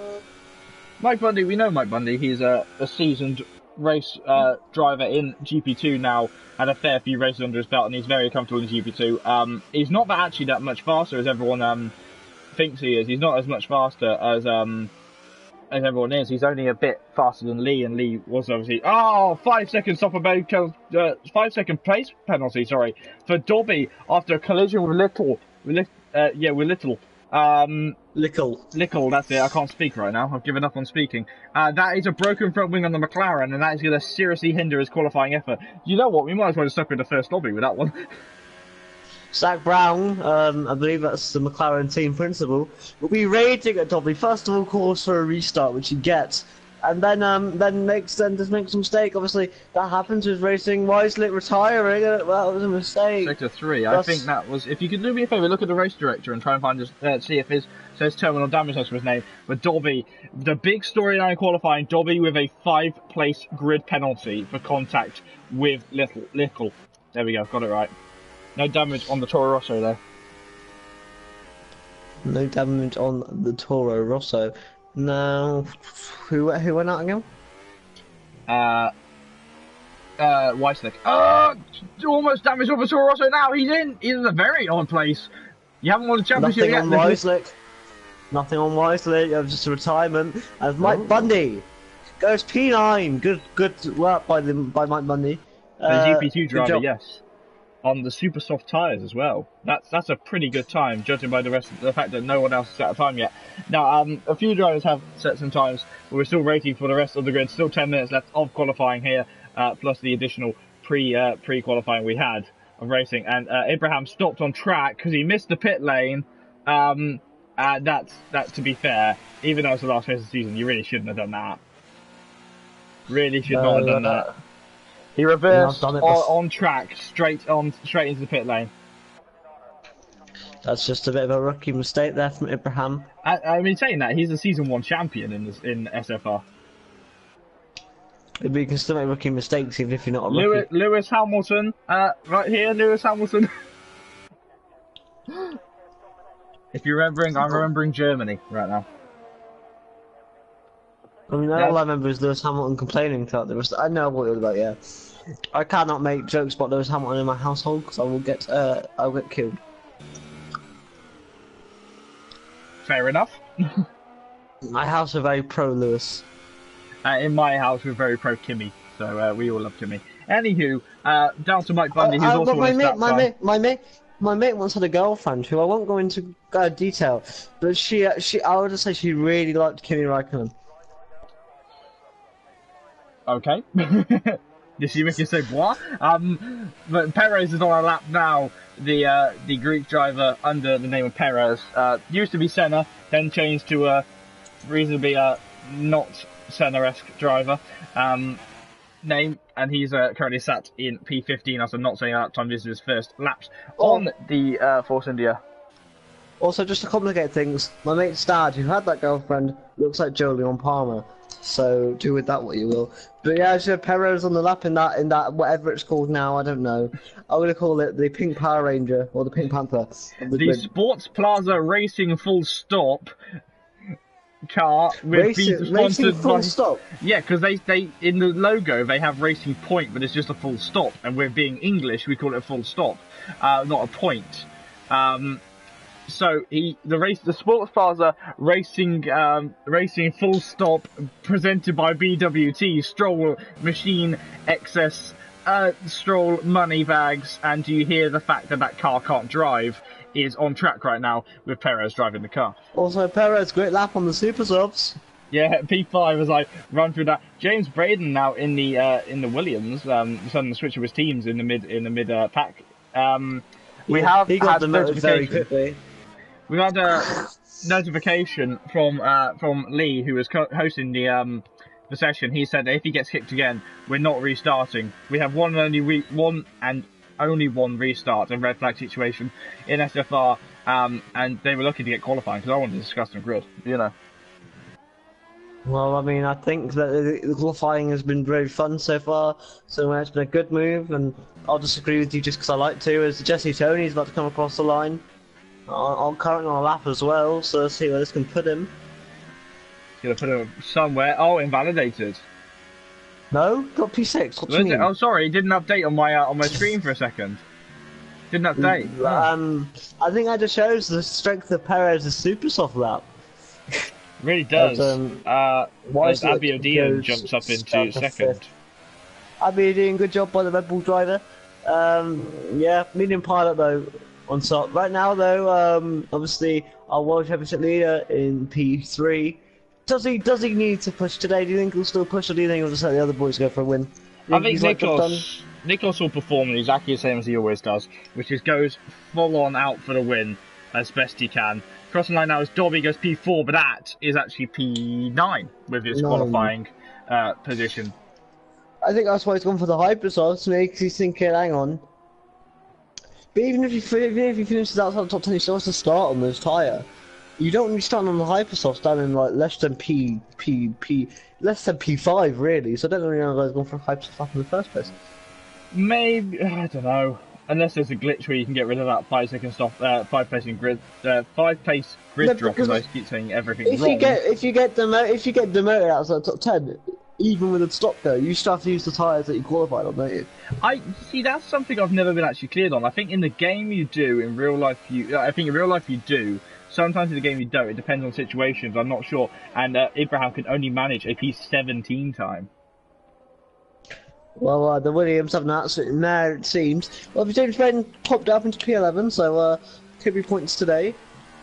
A: Mike Bundy, we know Mike Bundy. He's a seasoned race driver in GP2 now, had a fair few races under his belt, and he's very comfortable in GP2. He's not actually that much faster as everyone thinks he is. He's not as much faster as everyone is. He's only a bit faster than Lee, and Lee was obviously 5 seconds off about 5 second place penalty, sorry, for Dobby after a collision with Little. Lickle, that's it. I can't speak right now. I've given up on speaking. That is a broken front wing on the McLaren, and that is going to seriously hinder his qualifying effort. You know what? We might as well have stuck with the first lobby with that one.
B: Zach Brown, I believe that's the McLaren team principal, will be raging at Dobby. First of all, calls for a restart, which he gets, and then makes a mistake. Obviously, that happens with racing. Weisslick retiring. Well, it was a mistake.
A: Sector 3. I think that was. If you could do me a favour, look at the race director and try and find see if his says terminal damage was his name. But Dobby, the big storyline qualifying, Dobby with a 5-place grid penalty for contact with Little. There we go. Got it right. No damage on the Toro Rosso there.
B: No damage on the Toro Rosso. Now, who went out again?
A: Weisslick. Almost damaged over Toro Rosso now. He's in a very odd place. You haven't won the championship
B: Nothing
A: yet.
B: on Weisslick. Nothing on Weisslick. It was just a retirement. And Mike Bundy goes P9. Good work by Mike Bundy.
A: The GP2 driver, yes. On the super soft tyres as well. That's a pretty good time, judging by the fact that no one else has set a time yet. Now, a few drivers have set some times, but we're still waiting for the rest of the grid. Still 10 minutes left of qualifying here, plus the additional pre-qualifying we had of racing. And Abraham stopped on track because he missed the pit lane. That's to be fair, even though it's the last race of the season, you really shouldn't have done that. Really should not have done that. He reversed on track, straight into the pit lane.
B: That's just a bit of a rookie mistake there from Abraham.
A: I mean, saying that, he's a season 1 champion in SFR.
B: But you can still make rookie mistakes even if you're not a rookie.
A: Lewis Hamilton, right here, Lewis Hamilton. If you're remembering, I'm remembering Germany right now.
B: I mean, all I remember is Lewis Hamilton complaining throughout the rest. I know what you're about, yeah. I cannot make jokes about Lewis Hamilton in my household because I'll get killed.
A: Fair enough.
B: My house are very pro Lewis.
A: In my house, we're very pro Kimmy, so we all love Kimmy. Anywho, down to Mike Bundy, who's also
B: my mate once had a girlfriend who I won't go into detail, but I would just say she really liked Kimi Räikkönen.
A: Okay. Did she make you say what? But Perez is on our lap now. The Greek driver under the name of Perez used to be Senna, then changed to a reasonably not Senna-esque driver name, and he's currently sat in P15 after not saying that time. This is his first laps on the Force India.
B: Also, just to complicate things, my mate's dad, who had that girlfriend, looks like Jolyon Palmer. So do with that what you will. But yeah, she had Perez on the lap in that whatever it's called now. I don't know. I'm gonna call it the Pink Power Ranger or the Pink Panther.
A: The Sports Plaza Racing full stop car with
B: racing full stop.
A: Yeah, because they in the logo they have Racing Point, but it's just a full stop. And we're being English, we call it a full stop, not a point. So the Sports Plaza Racing full stop presented by BWT Stroll Machine Excess Stroll Money Bags, and you hear the fact that car can't drive is on track right now with Perez driving the car.
B: Also Perez, great lap on the super softs.
A: Yeah, P5 as I run through that. James Braden now in the Williams, suddenly the switch of his teams in the mid pack. We have had a notification. We've had a notification from Lee, who was hosting the session. He said that if he gets kicked again, we're not restarting. We have one and only one restart, a red flag situation in SFR, and they were lucky to get qualifying because I wanted to discuss the grid, you know.
B: Well, I mean, I think that the qualifying has been very fun so far, so it's been a good move, and I'll disagree with you just because I like to, as Jesse Tony's about to come across the line. I'm currently on a lap as well, so let's see where this can put him.
A: Gonna put him somewhere. Oh, invalidated.
B: No, got P6. What do you mean?
A: Oh, sorry, it didn't update on my screen for a second. Didn't update.
B: I think that just shows the strength of Perez's super soft lap.
A: Really does. Abby O'Dean jumps up into second.
B: Abby O'Dean, good job by the Red Bull driver. Yeah, medium pilot though on top. Right now though, obviously our World Championship leader in P3. Does he need to push today? Do you think he'll still push, or do you think he'll just let the other boys go for a win?
A: I think Nikos will perform exactly the same as he always does, which is goes full on out for the win as best he can. Crossing line now is Dobby goes P4, but that is actually P9 with his qualifying position.
B: I think that's why he's gone for the Hypersofts, makes you thinking, hang on. But even if he finishes outside the top 10, he still has to start on this tyre. You don't need to start on the Hypersofts down in like less than less than P5 really. So I don't really know why he's gone for a Hypersoft in the first place.
A: Maybe, I don't know. Unless there's a glitch where you can get rid of that 5 second stop, 5 placing grid, 5 pace grid drop. As I keep saying everything wrong.
B: If you get demoted outside the top 10, even with the stock though, you still have to use the tyres that you qualified on, don't you?
A: I see. That's something I've never been actually cleared on. I think in the game you do. In real life, I think in real life you do. Sometimes in the game you don't. It depends on situations. I'm not sure. And Abraham can only manage a P17 time.
B: Well, the Williams have an absolute mare, it seems. Well, James Brennan popped up into P11, so could be points today.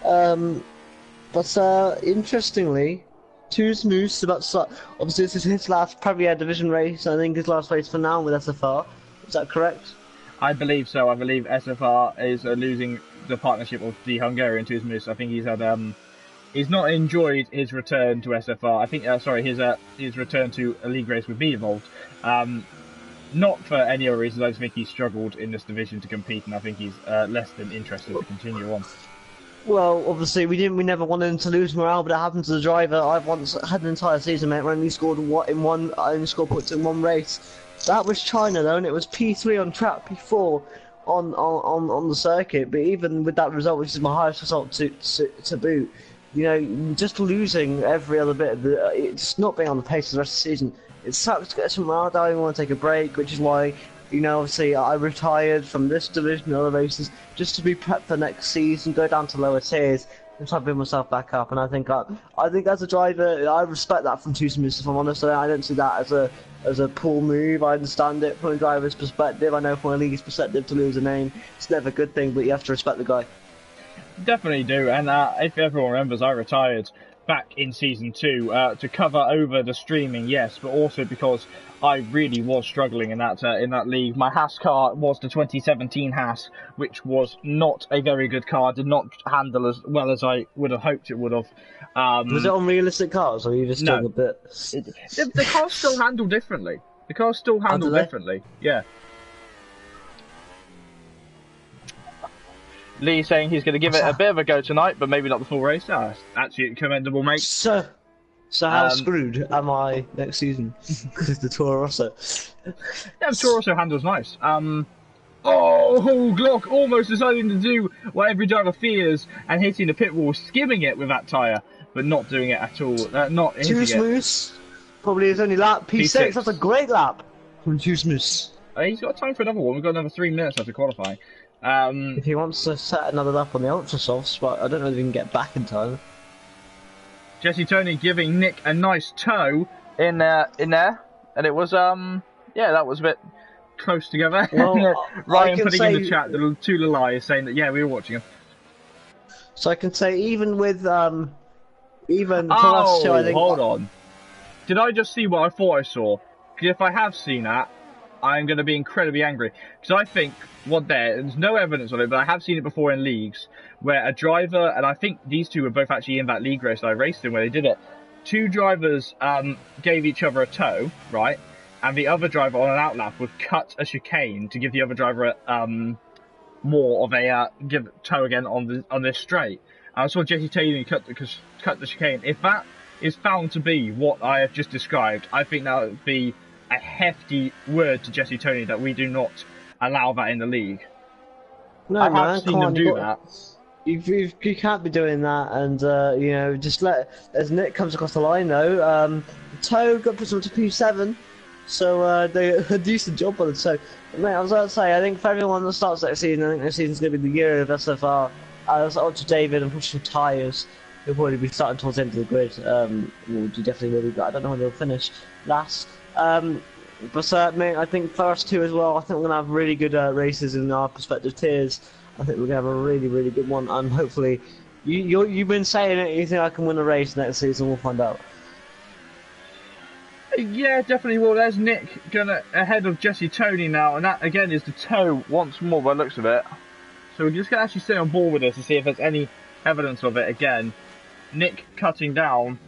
B: But interestingly, Two's Moose about to start. Obviously, this is his last Premier Division race. I think his last race for now with SFR. Is that correct?
A: I believe so. I believe SFR is losing the partnership of the Hungarian Two's Moose. I think he's had he's not enjoyed his return to SFR. I think his return to a league race with B Evolved. Not for any other reasons. I just think he's struggled in this division to compete, and I think he's less than interested to continue on.
B: Well, obviously we never wanted him to lose morale, but it happened to the driver. I've once had an entire season, mate, where I only scored points in one race. That was China though, and it was P3 on track, P4 on the circuit. But even with that result, which is my highest result to boot, you know, just losing every other bit of it's not being on the pace for the rest of the season. It sucks to get some morale down. I want to take a break, which is why, you know, obviously I retired from this division and other races just to be prepped for next season, go down to lower tiers and try to build myself back up. And I think as a driver, I respect that from Two Smiths, if I'm honest. I don't see that as a poor move. I understand it from a driver's perspective. I know from a league's perspective to lose a name, it's never a good thing, but you have to respect the guy.
A: Definitely do. And if everyone remembers, I retired back in season 2 to cover over the streaming, yes, but also because I really was struggling in that league. My Haas car was the 2017 Haas, which was not a very good car. Did not handle as well as I would have hoped it would have.
B: Was it on realistic cars, or were you just doing a bit?
A: The cars still handle differently. The cars still handle differently. Yeah. Lee saying he's going to give it a bit of a go tonight, but maybe not the full race. Oh, actually commendable, mate.
B: So how screwed am I next season? Because the Toro Rosso.
A: Yeah, the Toro Rosso handles nice. Oh, Glock almost deciding to do what every driver fears and hitting the pit wall, skimming it with that tyre, but not doing it at all. Not hitting it.
B: Moose, probably his only lap. P6, that's a great lap from Juice Moose.
A: He's got time for another one. We've got another 3 minutes after qualifying.
B: If he wants to set another lap on the Ultra Softs, but I don't know if he can get back in time.
A: Jesse Tony giving Nick a nice toe in there, and it was yeah, that was a bit close together.
B: Well,
A: Ryan putting in the chat the two little eyes saying that yeah, we were watching him.
B: So I can say even with even for
A: oh,
B: us two, I think.
A: Hold on, did I just see what I thought I saw? Because if I have seen that, I'm going to be incredibly angry. Because I think there's no evidence of it, but I have seen it before in leagues where a driver, and I think these two were both actually in that league race that I raced in where they did it. Two drivers gave each other a tow, right? And the other driver on an outlap would cut a chicane to give the other driver more of a give tow again on this straight. I saw Jesse Taylor cut the chicane. If that is found to be what I have just described, I think that would be a hefty word to Jesse Tony that we do not allow that in the league.
B: No,
A: I have seen them do that.
B: You can't be doing that, and you know, just as Nick comes across the line though, Toe got put up to P7, so they a decent job on it. So, mate, I was about to say, I think for everyone that starts next season, I think next season's going to be the year of SFR. That's up to David and pushing tyres. He'll probably be starting towards the end of the grid. Well, you definitely will be, but I don't know when they'll finish last. But mate, I think for us too as well, I think we're going to have really good races in our respective tiers. I think we're going to have a really, really good one, and hopefully, you've been saying it, you think I can win a race next season, we'll find out.
A: Yeah, definitely will. There's Nick ahead of Jesse Tony now, and that again is the toe once more by the looks of it. So we're just going to actually stay on board with this to see if there's any evidence of it again. Nick cutting down,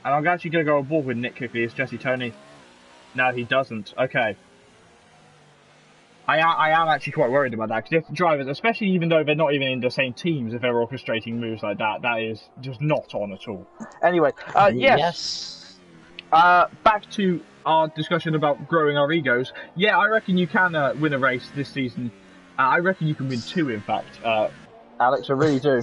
A: and I'm actually going to go on board with Nick quickly. It's Jesse Tony. No, he doesn't. Okay. I am actually quite worried about that, because if drivers, especially even though they're not even in the same teams, if they're orchestrating moves like that, that is just not on at all. Anyway, yes. Back to our discussion about growing our egos. Yeah, I reckon you can win a race this season. I reckon you can win 2, in fact. Alex, I really do.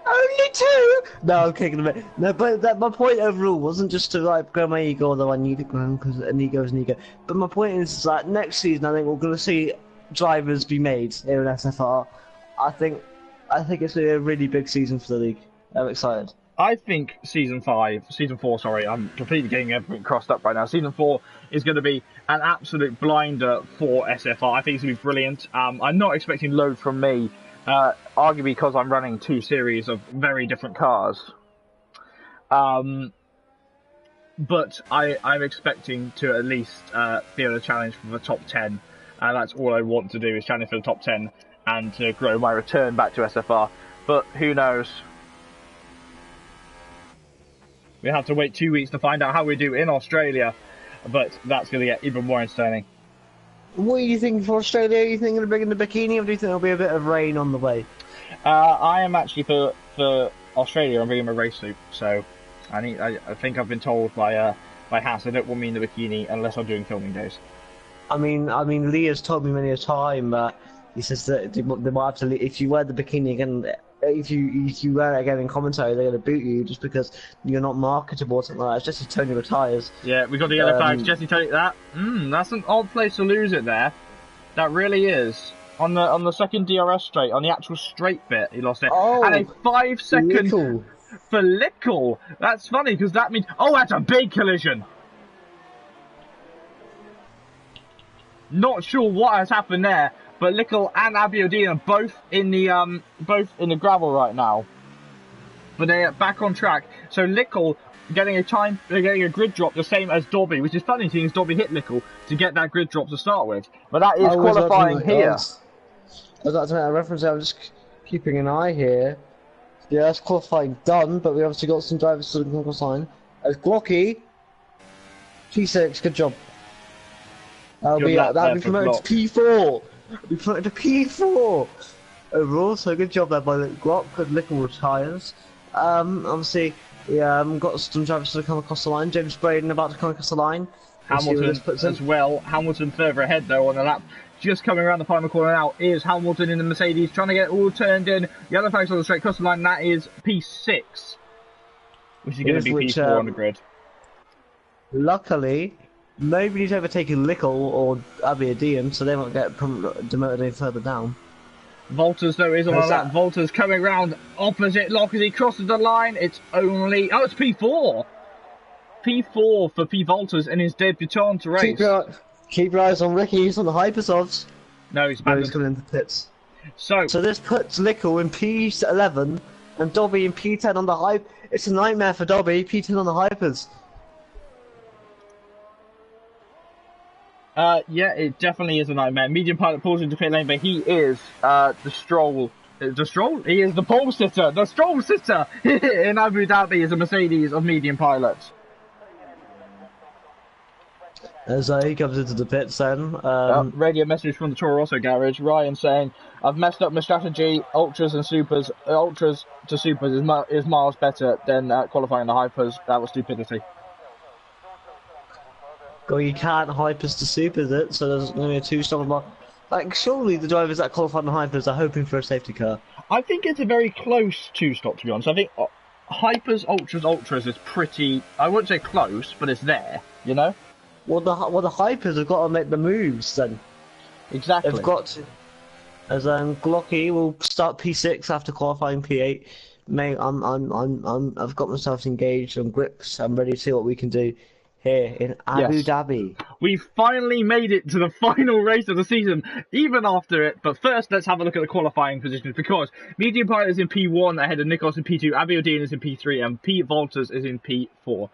B: Only two? No, I'm kicking a bit. No, but my point overall wasn't just to like grow my ego, although I need to grow because an ego is an ego. But my point is that next season, I think we're going to see drivers be made here in SFR. I think it's going to be a really big season for the league. I'm excited.
A: I think season 4, sorry, I'm completely getting everything crossed up right now. Season 4 is going to be an absolute blinder for SFR. I think it's going to be brilliant. I'm not expecting loads from me, arguably because I'm running 2 series of very different cars. But I'm expecting to at least feel a challenge for the top 10. That's all I want to do is challenge for the top 10 and to grow my return back to SFR. But who knows? We have to wait 2 weeks to find out how we do in Australia, but that's going to get even more entertaining.
B: What are you thinking for Australia? Are you thinking of bringing the bikini, or do you think there'll be a bit of rain on the way?
A: I am actually for Australia. I'm bringing my race suit, so I think I've been told by Haas I don't want me in the bikini unless I'm doing filming days.
B: I mean, Lee has told me many a time that he says that they might have to if you wear the bikini again. If you wear it again in commentary, they're going to boot you just because you're not marketable or something like that. It's Jesse Tony retires.
A: Yeah, we got the yellow flags. Jesse Tony, that's an odd place to lose it there. That really is. On the second DRS straight, on the actual straight bit, he lost it.
B: Oh,
A: and a 5-second
B: Lickle.
A: for Lickle. That's funny because that means that's a big collision. Not sure what has happened there. But Lickle and Abiodine are both in the gravel right now. But they're back on track. So Lickle getting a grid drop the same as Dobby, which is funny seeing as Dobby hit Lickle to get that grid drop to start with. But that is qualifying here.
B: I was about to make a reference. I'm just keeping an eye here. Yeah, that's qualifying done, but we obviously got some drivers to the concourse line. As Glocky, P6, good job. That'll be promoted to P4. We put it to P4 overall, so good job there by Glock. Good Lickle retires. Obviously, got some drivers to come across the line. James Braden about to come across the line.
A: Hamilton as well. Hamilton further ahead though on the lap. Just coming around the final corner now is Hamilton in the Mercedes, trying to get it all turned in. Yellow flags on the straight cross the line. That is P6, which is going to be P4 on the grid.
B: Luckily, nobody's overtaken Lickle or Abiodine, so they won't get demoted any further down.
A: Volters though is on the lap. Volters coming round opposite Lock as he crosses the line. It's only it's P4. P4 for P Volters in his debutante race.
B: Keep your eyes on Ricky. He's on the hypersofts.
A: No, he's
B: coming into the pits.
A: So
B: this puts Lickle in P11 and Dobby in P10 on the hype. It's a nightmare for Dobby. P10 on the hypers.
A: Yeah, it definitely is a nightmare. Medium pilot pulls into pit lane, but he is the Stroll. The Stroll? He is the pole sitter. The Stroll sitter in Abu Dhabi is a Mercedes of medium pilots.
B: As he comes into the pits then.
A: Radio message from the Toro Rosso garage. Ryan saying, I've messed up my strategy. Ultras and supers. Ultras to supers is miles better than qualifying the hypers. That was stupidity.
B: Well, you can't hypers to supers it, so there's going to be a 2-stop mark. Like, surely the drivers that qualify on hypers are hoping for a safety car.
A: I think it's a very close 2-stop, to be honest. I think hypers, ultras is pretty, I wouldn't say close, but it's there, you know?
B: Well, the hypers have got to make the moves then.
A: Exactly.
B: They've got to. As Glocky will start P6 after qualifying P8. Mate, I've got myself engaged on grips. I'm ready to see what we can do here in Abu Dhabi.
A: We finally made it to the final race of the season, even after it. But first, let's have a look at the qualifying positions, because Medium Pilot is in P1 ahead of Nikos in P2, Abiodine is in P3, and P Volters is in P4.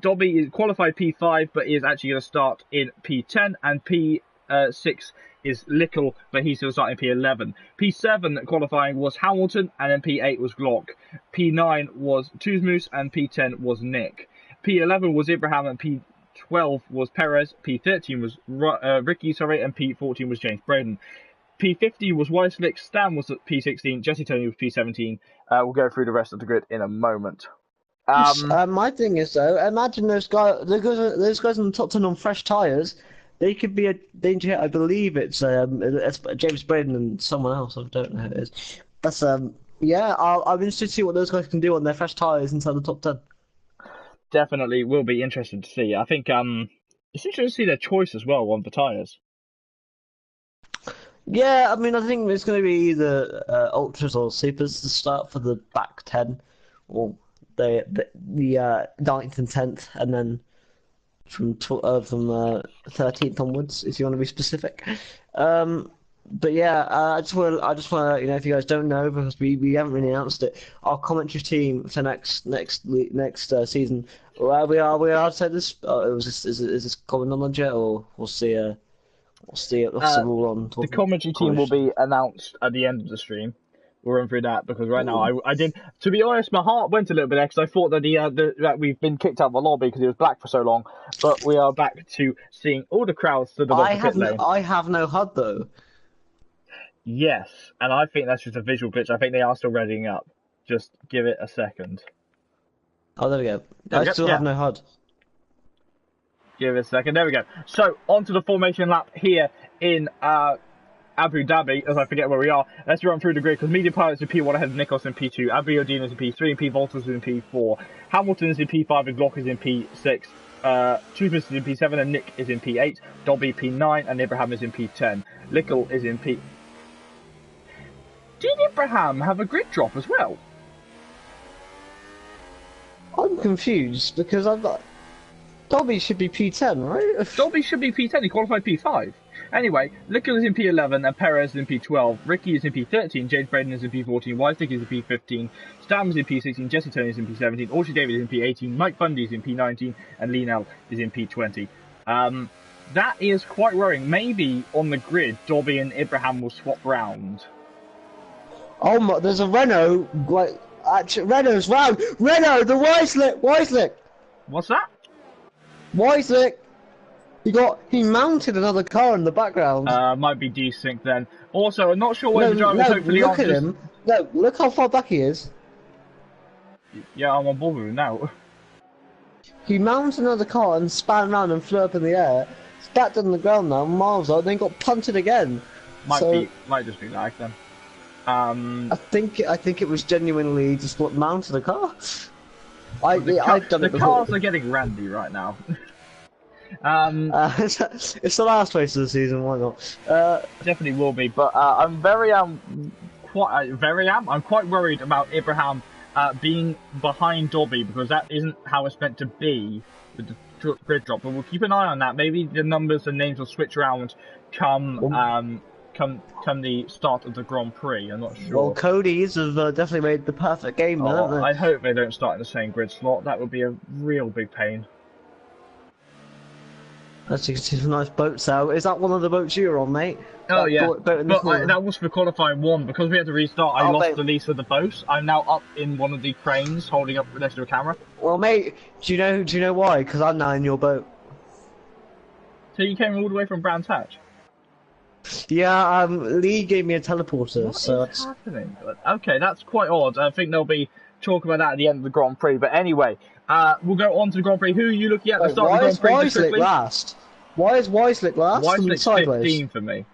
A: Dobby is qualified P5, but is actually going to start in P10, and P6 is Lickle, but he's going to start in P11. P7 qualifying was Hamilton, and then P8 was Glock. P9 was Tuzmus, and P10 was Nick. P11 was Ibrahim, and P12 was Perez. P13 was Ricky, and P14 was James Braden. P15 was Weisslick, Stan was at P16, Jesse Tony was P17. We'll go through the rest of the grid in a moment.
B: My thing is though, imagine those guys on the top 10 on fresh tyres. They could be a danger hit. I believe it's James Braden and someone else. I don't know who it is. That's Yeah, I'm interested to see what those guys can do on their fresh tyres inside the top 10.
A: Definitely will be interesting to see. I think it's interesting to see their choice as well on the tyres.
B: Yeah, I mean, I think it's going to be either ultras or supers to start for the back 10, or the 9th and 10th, and then from 13th onwards, if you want to be specific. But yeah, I just want to, if you guys don't know, because we haven't really announced it, our commentary team for next season. We are said this. Is this common knowledge yet, or what's the rule on
A: The
B: talking
A: commentary team will be announced at the end of the stream. We'll run through that because right now I did. To be honest, my heart went a little bit there because I thought that that we've been kicked out of the lobby because it was black for so long. But we are back to seeing all the crowds stood above the pit lane.
B: I have no HUD though.
A: Yes, and I think that's just a visual glitch. I think they are still readying up. Just give it a second.
B: Oh, there we go.
A: There we
B: I
A: go,
B: still
A: yeah.
B: have no HUD.
A: Give it a second. There we go. So onto the formation lap here in Abu Dhabi, as I forget where we are. Let's run through the grid because Media Pilots in P1 ahead of Nikos in P2, Abiodin is in P3, and P Voltas is in P4. Hamilton is in P5 and Glock is in P6. Truthmas is in P7 and Nick is in P8. Dobby P9 and Ibrahim is in P10. Lickle is in P... Did Ibrahim have a grid drop as well?
B: I'm confused because I've got... Dobby should be P10, right?
A: Dobby should be P10, he qualified P5. Anyway, Lickle is in P11 and Perez is in P12. Ricky is in P13, James Braden is in P14, Wisnick is in P15, Stam is in P16, Jesse Tony is in P17, Orchie David is in P18, Mike Bundy is in P19, and Lionel is in P20. That is quite worrying. Maybe on the grid, Dobby and Ibrahim will swap round.
B: Oh my, there's a Renault, actually, Renault's round! Renault, the Wislick!
A: What's that?
B: Wislick! He mounted another car in the background.
A: Might be desync then. Also, I'm not sure where the drivers hopefully
B: look at him. No, look how far back he is.
A: Yeah, I'm on board with him now.
B: He mounted another car and span around and flew up in the air. It's back on the ground now, miles out, then got punted again.
A: Might just be lag then.
B: I think it was genuinely just mounted a car. I've done it before.
A: The cars are getting randy right now.
B: It's the last race of the season. Why not?
A: Definitely will be, but I'm quite worried about Ibrahim being behind Dobby because that isn't how it's meant to be with the grid drop. But we'll keep an eye on that. Maybe the numbers and names will switch around come the start of the Grand Prix. I'm not sure.
B: Well, Cody's have definitely made the perfect game, haven't they?
A: I hope they don't start in the same grid slot. That would be a real big pain.
B: As you can see, some nice boats out. Is that one of the boats you were on, mate?
A: Oh, yeah.
B: Boat
A: That was for qualifying one. Because we had to restart, I lost the lease of the boat. I'm now up in one of the cranes, holding up next to a camera.
B: Well, mate, do you know why? Because I'm now in your boat.
A: So you came all the way from Brands Hatch?
B: Yeah, Lee gave me a teleporter.
A: What is happening? Okay, that's quite odd. I think there'll be talk about that at the end of the Grand Prix. But anyway, we'll go on to the Grand Prix. Who are you looking at the start of the Grand Prix?
B: Why is Wislick last? Why is Wislick last?
A: Wislick's
B: sideways?
A: 15 for me.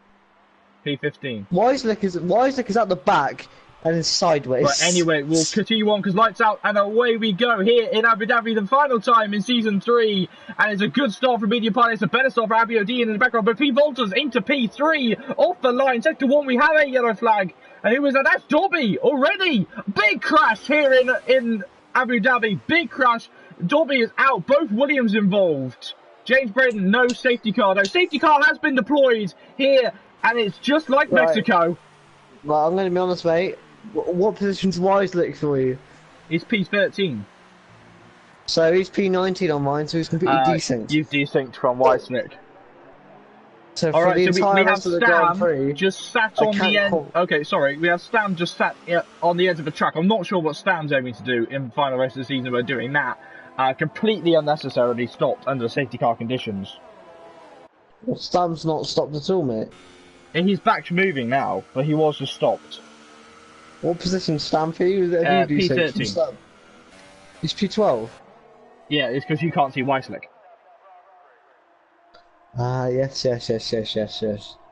A: P15.
B: Wislick is at the back and is sideways.
A: But anyway, we'll continue on because lights out and away we go here in Abu Dhabi, the final time in Season 3. And it's a good start for Media Pilot. It's a better start for Abiodin in the background. But P Voltas into P3 off the line. Sector 1, we have a yellow flag. And who was that? That's Dobby already. Big crash here in Abu Dhabi. Big crash. Dobby is out. Both Williams involved. James Braden, no safety car. No safety car has been deployed here. And it's just like Mexico.
B: Well, I'm going to be honest, mate. What position's Wislick for you?
A: He's P13.
B: So he's P19 on mine, so he's completely desynced.
A: You've desynced from Wisnick.
B: So for the entire rest of the Grand Prix,
A: just sat on the end. Okay, sorry, we have Stam just sat on the edge of the track. I'm not sure what Stam's aiming to do in the final race of the season. We're doing that completely unnecessarily stopped under safety car conditions.
B: Well, Stam's not stopped at all, mate.
A: He's back moving now, but he was just stopped.
B: What position Stam for you?
A: P13.
B: He's P12.
A: Yeah, it's because you can't see Wislick.
B: Yes.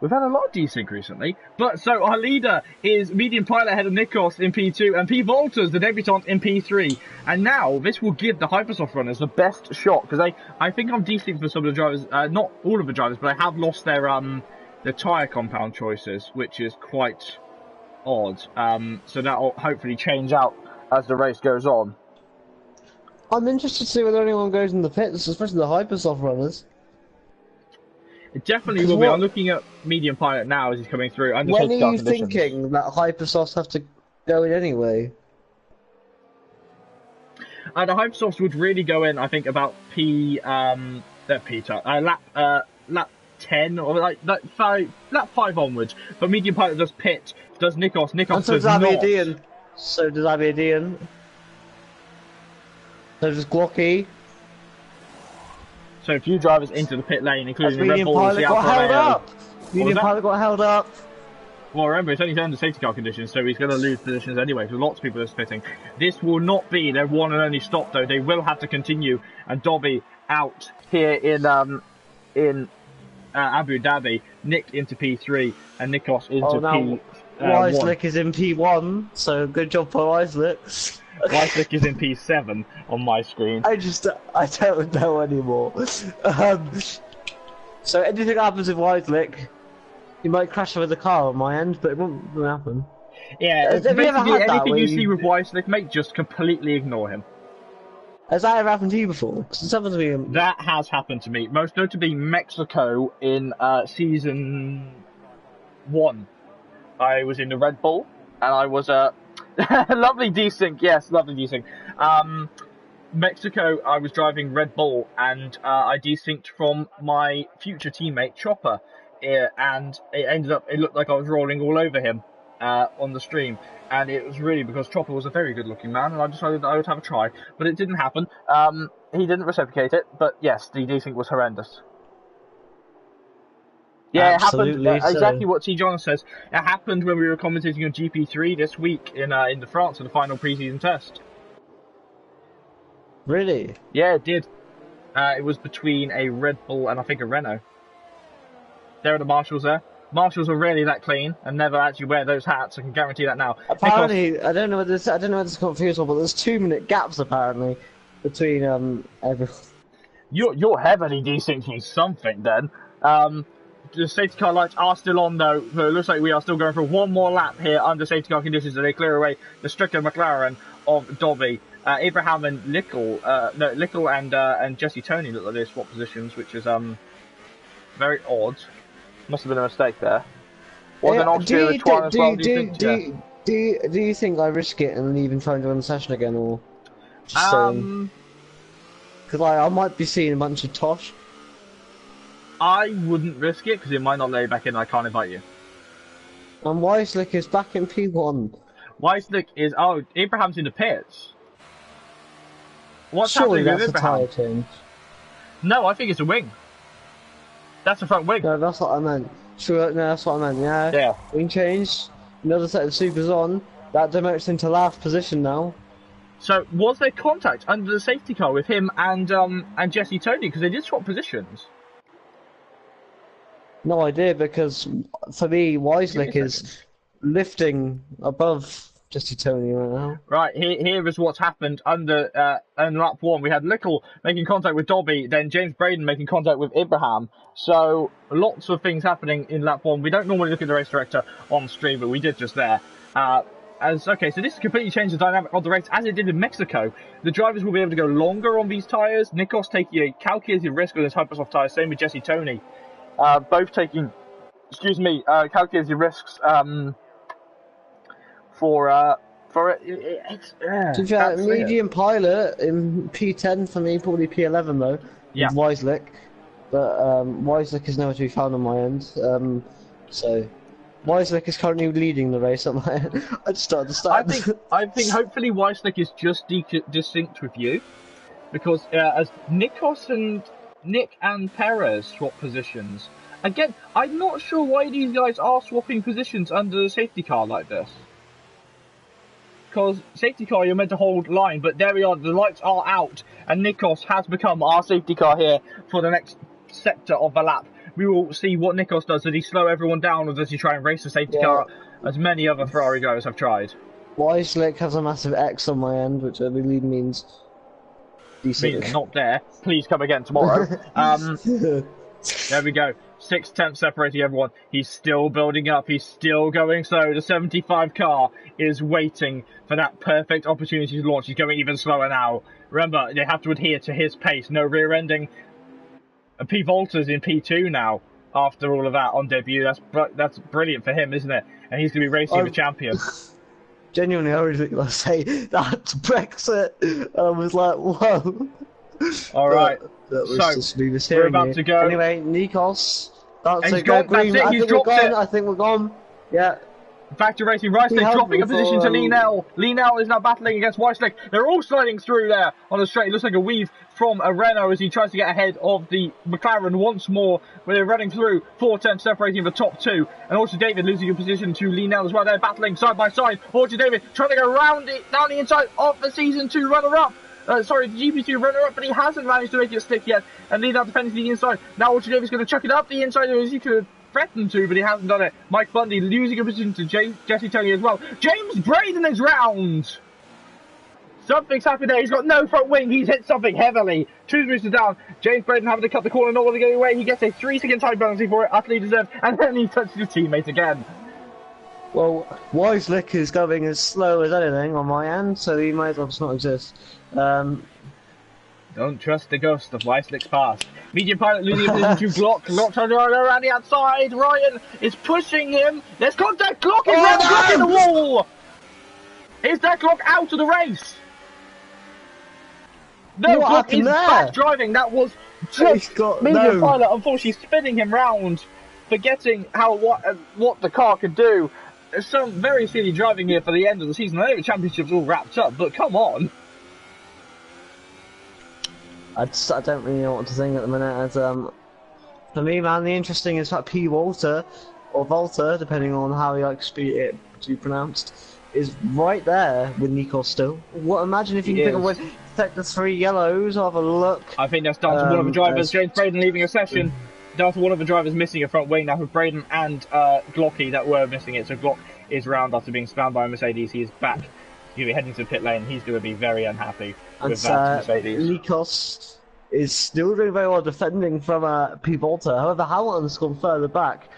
A: We've had a lot of desync recently. But so our leader is Medium Pilot ahead of Nikos in P2 and P Volters, the debutant, in P3. And now this will give the Hypersoft runners the best shot because I think I'm desynced for some of the drivers, not all of the drivers, but I have lost their tyre compound choices, which is quite odd. So that will hopefully change out as the race goes on.
B: I'm interested to see whether anyone goes in the pits, especially the Hypersoft runners.
A: It definitely will be. I'm looking at Medium Pilot now as he's coming through. Under
B: when are you
A: conditions.
B: thinking that Hypersofts have to go in anyway?
A: The Hypersofts would really go in, I think, about lap 10 or like lap 5 onwards. But Medium Pilot does pit, does Nikos. Nikos
B: and so
A: does not.
B: So does Aberdeen. So does Glocky.
A: So a few drivers into the pit lane, including the Red
B: Medium
A: Bull,
B: Pilot
A: the
B: got
A: Alfa
B: held
A: Romeo.
B: up. Medium Pilot got held up.
A: Well, remember, it's only under safety car conditions, so he's going to lose positions anyway, because lots of people are pitting. This will not be their one and only stop, though. They will have to continue, and Dobby out here in Abu Dhabi, Nick into P3, and Nikos into P1.
B: Weislick is in P1, so good job for Weislick.
A: Weislick is in P7 on my screen.
B: I don't know anymore. So anything happens with Weislick, he might crash with the car on my end, but it won't happen.
A: Yeah,
B: have you ever had that
A: anything you see with Weislick, mate, just completely ignore him.
B: Has that ever happened to you before? 'Cause it's happened to me.
A: That has happened to me, most notably Mexico in season 1. I was in the Red Bull, and I was lovely desync, yes, lovely desync. Mexico, I was driving Red Bull, and I desynced from my future teammate Chopper, and it looked like I was rolling all over him on the stream, and it was really because Chopper was a very good looking man, and I decided that I would have a try, but it didn't happen. He didn't reciprocate it, but yes, the desync was horrendous. Yeah,
B: Absolutely,
A: it happened. Exactly what T. John says. It happened when we were commentating on GP3 this week in the France in the final pre-season test.
B: Really?
A: Yeah, it did. It was between a Red Bull and I think a Renault. There are the marshals there. Marshals are rarely that clean and never actually wear those hats. I can guarantee that now.
B: Apparently, I don't know whether this is confusing, but there's 2-minute gaps apparently between everyone.
A: You're heavily desyncing something then. The safety car lights are still on though, so it looks like we are still going for one more lap here under safety car conditions as they clear away the Stricker McLaren of Dobby. Abraham and Lickle and Jesse Tony look like they swap positions, which is very odd. Must have been a mistake there. Was an option with Twan as well?
B: Do you think I risk it and even try and join the session again, or just because I might be seeing a bunch of Tosh.
A: I wouldn't risk it because it might not let you back in and I can't invite you.
B: And Weislick is back in P1.
A: Weislick is... Oh, Abraham's in the pits. What's
B: Surely
A: happening with
B: that's
A: Abraham?
B: a tyre change.
A: No, I think it's a wing. That's a front wing.
B: No, that's what I meant. Sure, no, that's what I meant, yeah.
A: Yeah.
B: Wing change, another set of supers on. That demotes into last position now.
A: So, was there contact under the safety car with him and Jesse Tony? Because they did swap positions.
B: No idea, because for me, Weislick is lifting above Jesse Tony right now.
A: Right, here is what's happened under in lap 1. We had Lickle making contact with Dobby, then James Braden making contact with Abraham. So, lots of things happening in lap 1. We don't normally look at the race director on stream, but we did just there. Okay, so this completely changed the dynamic of the race, as it did in Mexico. The drivers will be able to go longer on these tyres. Nikos taking a calculated risk on his Hypersoft tyres, same with Jesse Tony. Both taking, calculated risks for
B: medium pilot in P10 for me, probably P11 though.
A: Yeah.
B: With Weislick, but Weislick is nowhere to be found on my end. So Weislick is currently leading the race at my end. I just don't understand.
A: I think hopefully Weislick is just distinct with you, because as Nikos and Nick and Perez swap positions. Again, I'm not sure why these guys are swapping positions under the safety car like this. Because safety car, you're meant to hold line, but there we are, the lights are out, and Nikos has become our safety car here for the next sector of the lap. we will see what Nikos does. Does he slow everyone down, or does he try and race the safety car, as many other Ferrari drivers have tried?
B: Weisslick has a massive X on my end, which I believe means decent.
A: Not there. Please come again tomorrow. There we go. 6/10 separating everyone. He's still building up. He's still going slow. The 75 car is waiting for that perfect opportunity to launch. He's going even slower now. Remember, they have to adhere to his pace. No rear-ending. P. Volta's in P2 now. After all of that on debut, that's brilliant for him, isn't it? And he's going to be racing the champion.
B: Genuinely, I was going to say that's Brexit. I was like, whoa.
A: All right.
B: That was
A: so
B: just me
A: we're about to go.
B: Anyway, Nikos. That's
A: and
B: a go green. I think we're gone. I think we're gone. Yeah.
A: Back to racing. Weisslick dropping a position to Lienel. Lienel is now battling against Weisslick. They're all sliding through there on the straight. It looks like a weave from a Renault as he tries to get ahead of the McLaren once more. Where they're running through. 4/10 separating the top two. And also David losing a position to Lienel as well. They're battling side by side. Also David trying to go around it down the inside of the season 2 runner-up. The GP2 runner-up, but he hasn't managed to make it stick yet. And Lienel defends the inside. Now Ultra David's going to chuck it up the inside as he could threatened to, but he hasn't done it. Mike Bundy losing a position to Jesse Tony as well. James Braden is round. Something's happened there. He's got no front wing. He's hit something heavily. 2 boosters down. James Braden having to cut the corner, not want to go away. He gets a 3-second time penalty for it, utterly deserved, and then he touches his teammate again.
B: Well, Weisslick is going as slow as anything on my end, so he might as well just not exist.
A: Don't trust the ghost of Weisslick's past. Medium pilot losing a position to Glock. Glock trying to go around the outside. Ryan is pushing him. There's contact. Glock is Glock in the wall. Is that Glock out of the race? No, Glock is back driving. That was just medium pilot, unfortunately, spinning him round, forgetting what the car could do. There's some very silly driving here for the end of the season. I know the championship's all wrapped up, but come on.
B: I don't really know what to think at the minute. As for me, man, the interesting is that P. Walter, or Volta, depending on how he likes it to be pronounced, is right there with Nikos still. Imagine if you can pick a win. Take the 3 yellows, have a look.
A: I think that's down to one of the drivers. James Braden leaving a session. Down to one of the drivers missing a front wing now for Braden and Glocky that were missing it. So Glock is round after being spammed by a Mercedes. He is back. He'll be heading to the pit lane. He's going to be very unhappy with that Mercedes.
B: Nikos is still doing very well defending from P. Volta. However, Hamilton's gone further back.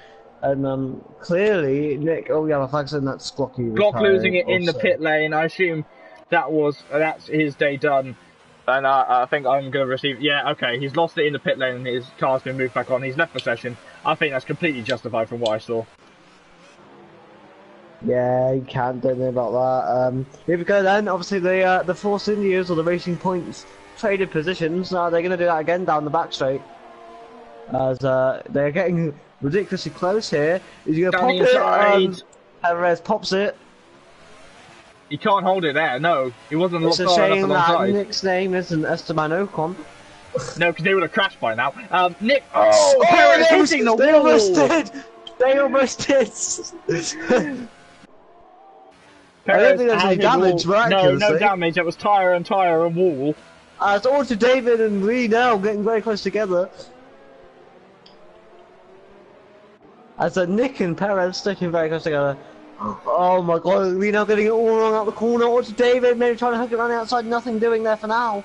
B: And clearly, Nick, the flag's in, that's Glocky.
A: Glock losing it in the pit lane. I assume that's his day done. And I think I'm going to receive... Yeah, okay, he's lost it in the pit lane and his car's been moved back on. He's left the session. I think that's completely justified from what I saw.
B: Yeah, you can't do anything about that. Here we go then. Obviously, the Force Indias, or the Racing Points, traded positions. Now they're going to do that again down the back straight. As they're getting ridiculously close here. He's going to pop it. Perez pops it.
A: He can't hold it there, no. He wasn't locked on enough alongside. It's a shame that
B: Nick's name isn't Esteban Ocon.
A: No, because they would have crashed by now. Nick, Perez hitting the wall!
B: They almost did! They almost did! I don't think there's any damage, right?
A: No damage. It was tyre and wall.
B: It's all to David and Lee now getting very close together. As Nick and Perez sticking very close together. Oh my god, Lee now getting it all wrong out the corner. Or to David, maybe trying to hook it around the outside. Nothing doing there for now.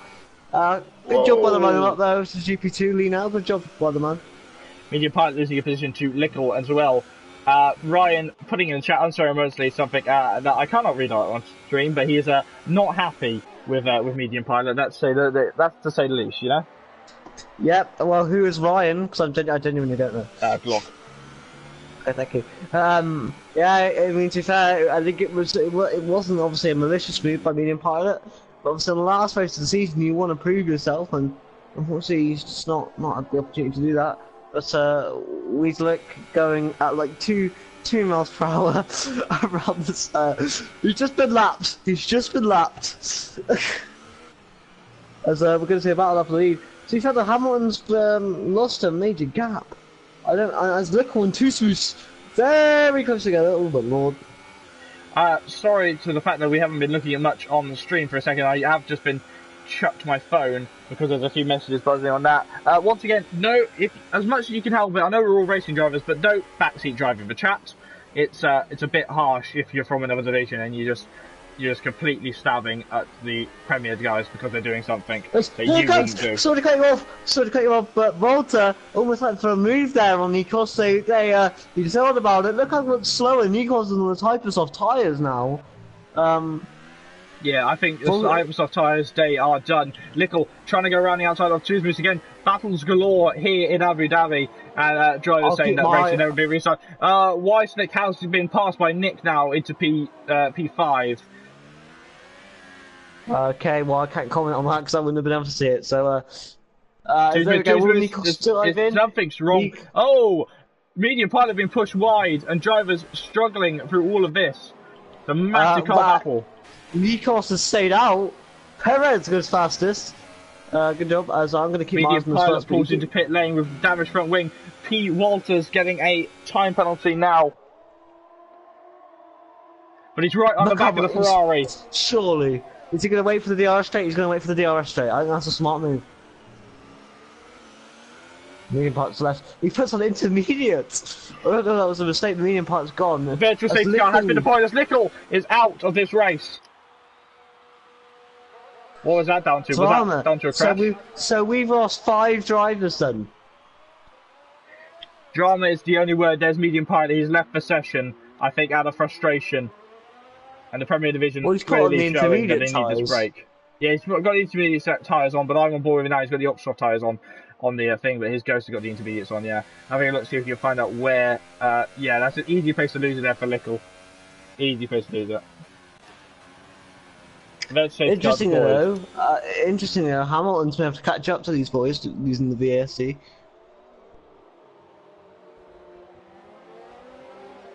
B: Good job by the man up there. This is GP2 Lee now. Good job by the man.
A: Medium pilot losing a position to Lickle as well. Ryan putting in the chat unceremoniously something that I cannot read out on stream, but he is not happy with medium pilot. That's to say the least, you know.
B: Yep. Well, who is Ryan? Because I genuinely don't know.
A: Glock.
B: Okay, thank you. Yeah, I mean, to be fair, I think it wasn't obviously a malicious move by medium pilot, but obviously in the last race of the season you want to prove yourself, and unfortunately he's just not had the opportunity to do that. But Weisslick going at like 2 miles per hour around this. He's just been lapped. As we're going to see a battle after the lead. So you've had the Hamilton's lost a major gap. As Lickle and Tusmus very close together. Oh my lord.
A: Sorry to the fact that we haven't been looking at much on the stream for a second. I have just been chucked my phone because there's a few messages buzzing on that. Once again, no, if as much as you can help it, I know we're all racing drivers, but don't backseat driving the chat. It's a bit harsh if you're from another division and you're just completely stabbing at the Premier guys because they're doing something that you wouldn't do.
B: Sorry to cut you off, but Volta almost went for a move there on Nikos. You told about it. Look how much slower Nikos is on the Hypersoft tyres now.
A: Yeah, I think the Hypersoft tyres, they are done. Lickle trying to go around the outside of Tuzmus again. Battles galore here in Abu Dhabi. And drivers saying that race will never be restarted. Weissnick has been passed by Nick now into P5.
B: Okay, well I can't comment on that because I wouldn't have been able to see it. So, there we go. Will Nikos still dive in?
A: Something's wrong. Oh, medium pilot being pushed wide and drivers struggling through all of this. The massive car battle.
B: Nikos has stayed out. Perez goes fastest. Good job, as I'm going to keep my eyes on the
A: pilot pulls into pit lane with damaged front wing. P. Walters getting a time penalty now. But he's right on the back of the Ferrari.
B: Surely. Is he going to wait for the DRS straight? He's going to wait for the DRS straight. I think that's a smart move. Medium part's left. He puts on intermediate. I don't know, that was a mistake. The medium part's gone.
A: The virtual safety car has been deployed as Lickle is out of this race. What was that down to?
B: Drama.
A: Was that down to a crash?
B: So we've lost 5 drivers then.
A: Drama is the only word. There's medium pilot. He's left the session, I think, out of frustration. And the Premier Division clearly showing that they need this break. Yeah, he's got the intermediate tyres on, but I'm on board with him now. He's got the optional tyres on the thing, but his Ghost has got the intermediates on, yeah. Having a look, see if you can find out where... yeah, that's an easy place to lose it there for Lickle. Easy place to lose it. Interesting
B: though, Hamilton's going to have to catch up to these boys using the VSC.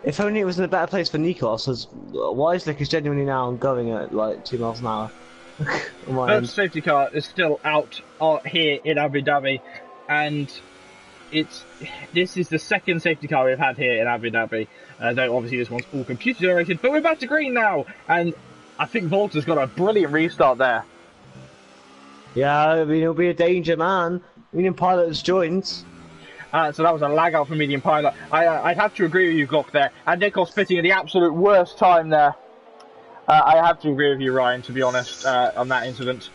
B: If only it was in a better place for Nikos, as Weissnick is genuinely now going at like 2 miles an hour.
A: First safety car is still out here in Abu Dhabi, and this is the second safety car we've had here in Abu Dhabi. Though obviously this one's all computer generated, but we're back to green now, and I think Volta's got a brilliant restart there.
B: Yeah, I mean, it'll be a danger, man. Medium pilot has joined.
A: So that was a lag out for medium pilot. I'd have to agree with you, Glock, there. And Nichols fitting at the absolute worst time there. I have to agree with you, Ryan, to be honest, on that incident.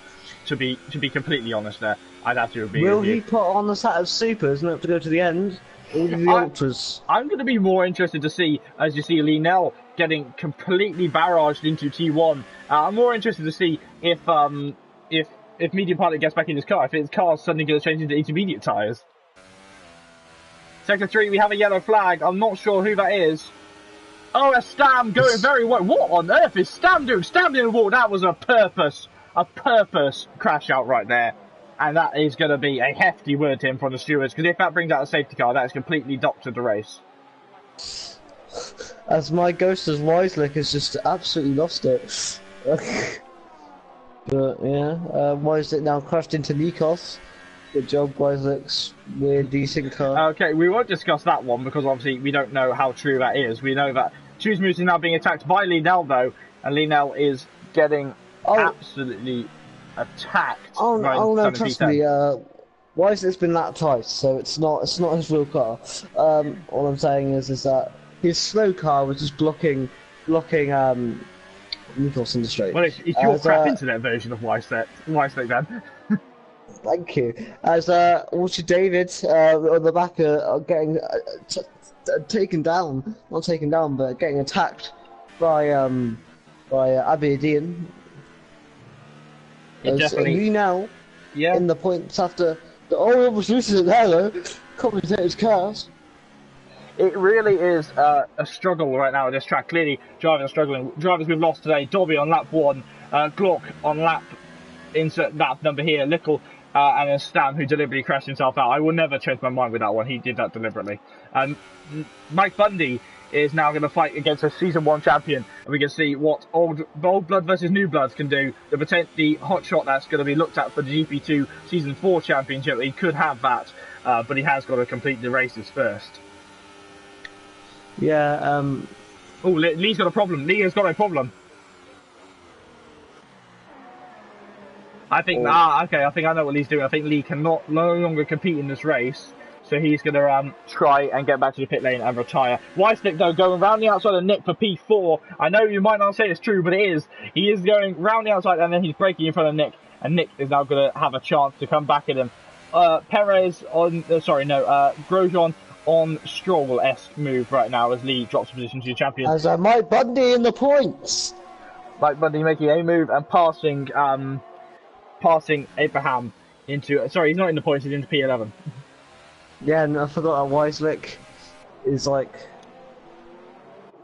A: To be completely honest there, I'd have to agree with you.
B: Will he put on the set of supers and have to go to the end? Or the ultras?
A: I'm going to be more interested to see, as you see Lienel getting completely barraged into T1. I'm more interested to see if medium pilot gets back in his car, if his car's suddenly going to change into intermediate tyres. Sector 3, we have a yellow flag. I'm not sure who that is. Oh, a Stam going very well. What on earth is Stam doing? Stam in the wall. That was a purpose crash out right there. And that is going to be a hefty word to him from the stewards, because if that brings out a safety car, that is completely doctored the race.
B: As my ghost as Weissnick has just absolutely lost it. But yeah, Weissnick now crashed into Nikos. Good job, Weissnick's weird, decent car.
A: Okay, we won't discuss that one because obviously we don't know how true that is. We know that Tuzmus is now being attacked by Lienel though, and Lienel is getting absolutely attacked.
B: Oh no, trust me. Weissnick's been that tight, so it's not his real car. All I'm saying is that his slow car was just blocking Nikos in the straight.
A: Well, it's your crap internet version of Weissnick then.
B: Thank you. As Orchard David on the back are getting taken down, not taken down, but getting attacked by Aberdeen.
A: Definitely.
B: Now, in the points after the almost loses it there though. Commentator's cars.
A: It really is a struggle right now at this track. Clearly, drivers are struggling. Drivers we've lost today: Dobby on lap 1, Glock on lap, insert lap number here, Lickle. And then Stam, who deliberately crashed himself out. I will never change my mind with that one. He did that deliberately. Mike Bundy is now going to fight against a Season 1 champion. And we can see what old blood versus new blood can do. The hot shot that's going to be looked at for the GP2 Season 4 championship. He could have that, but he has got to complete the races first.
B: Yeah,
A: Oh, Lee's got a problem. Lee has got a problem. I think, okay, I think I know what Lee's doing. I think Lee cannot no longer compete in this race, so he's going to try and get back to the pit lane and retire. Weissnick, though, going round the outside of Nick for P4. I know you might not say it's true, but it is. He is going round the outside, and then he's braking in front of Nick, and Nick is now going to have a chance to come back at him. Perez on, Grosjean on Stroll-esque move right now as Lee drops position to the champion.
B: As Mike Bundy in the points.
A: Mike Bundy making a move and passing Abraham into... Sorry, he's not in the points, he's into P11.
B: Yeah, and I forgot that Weissnick is like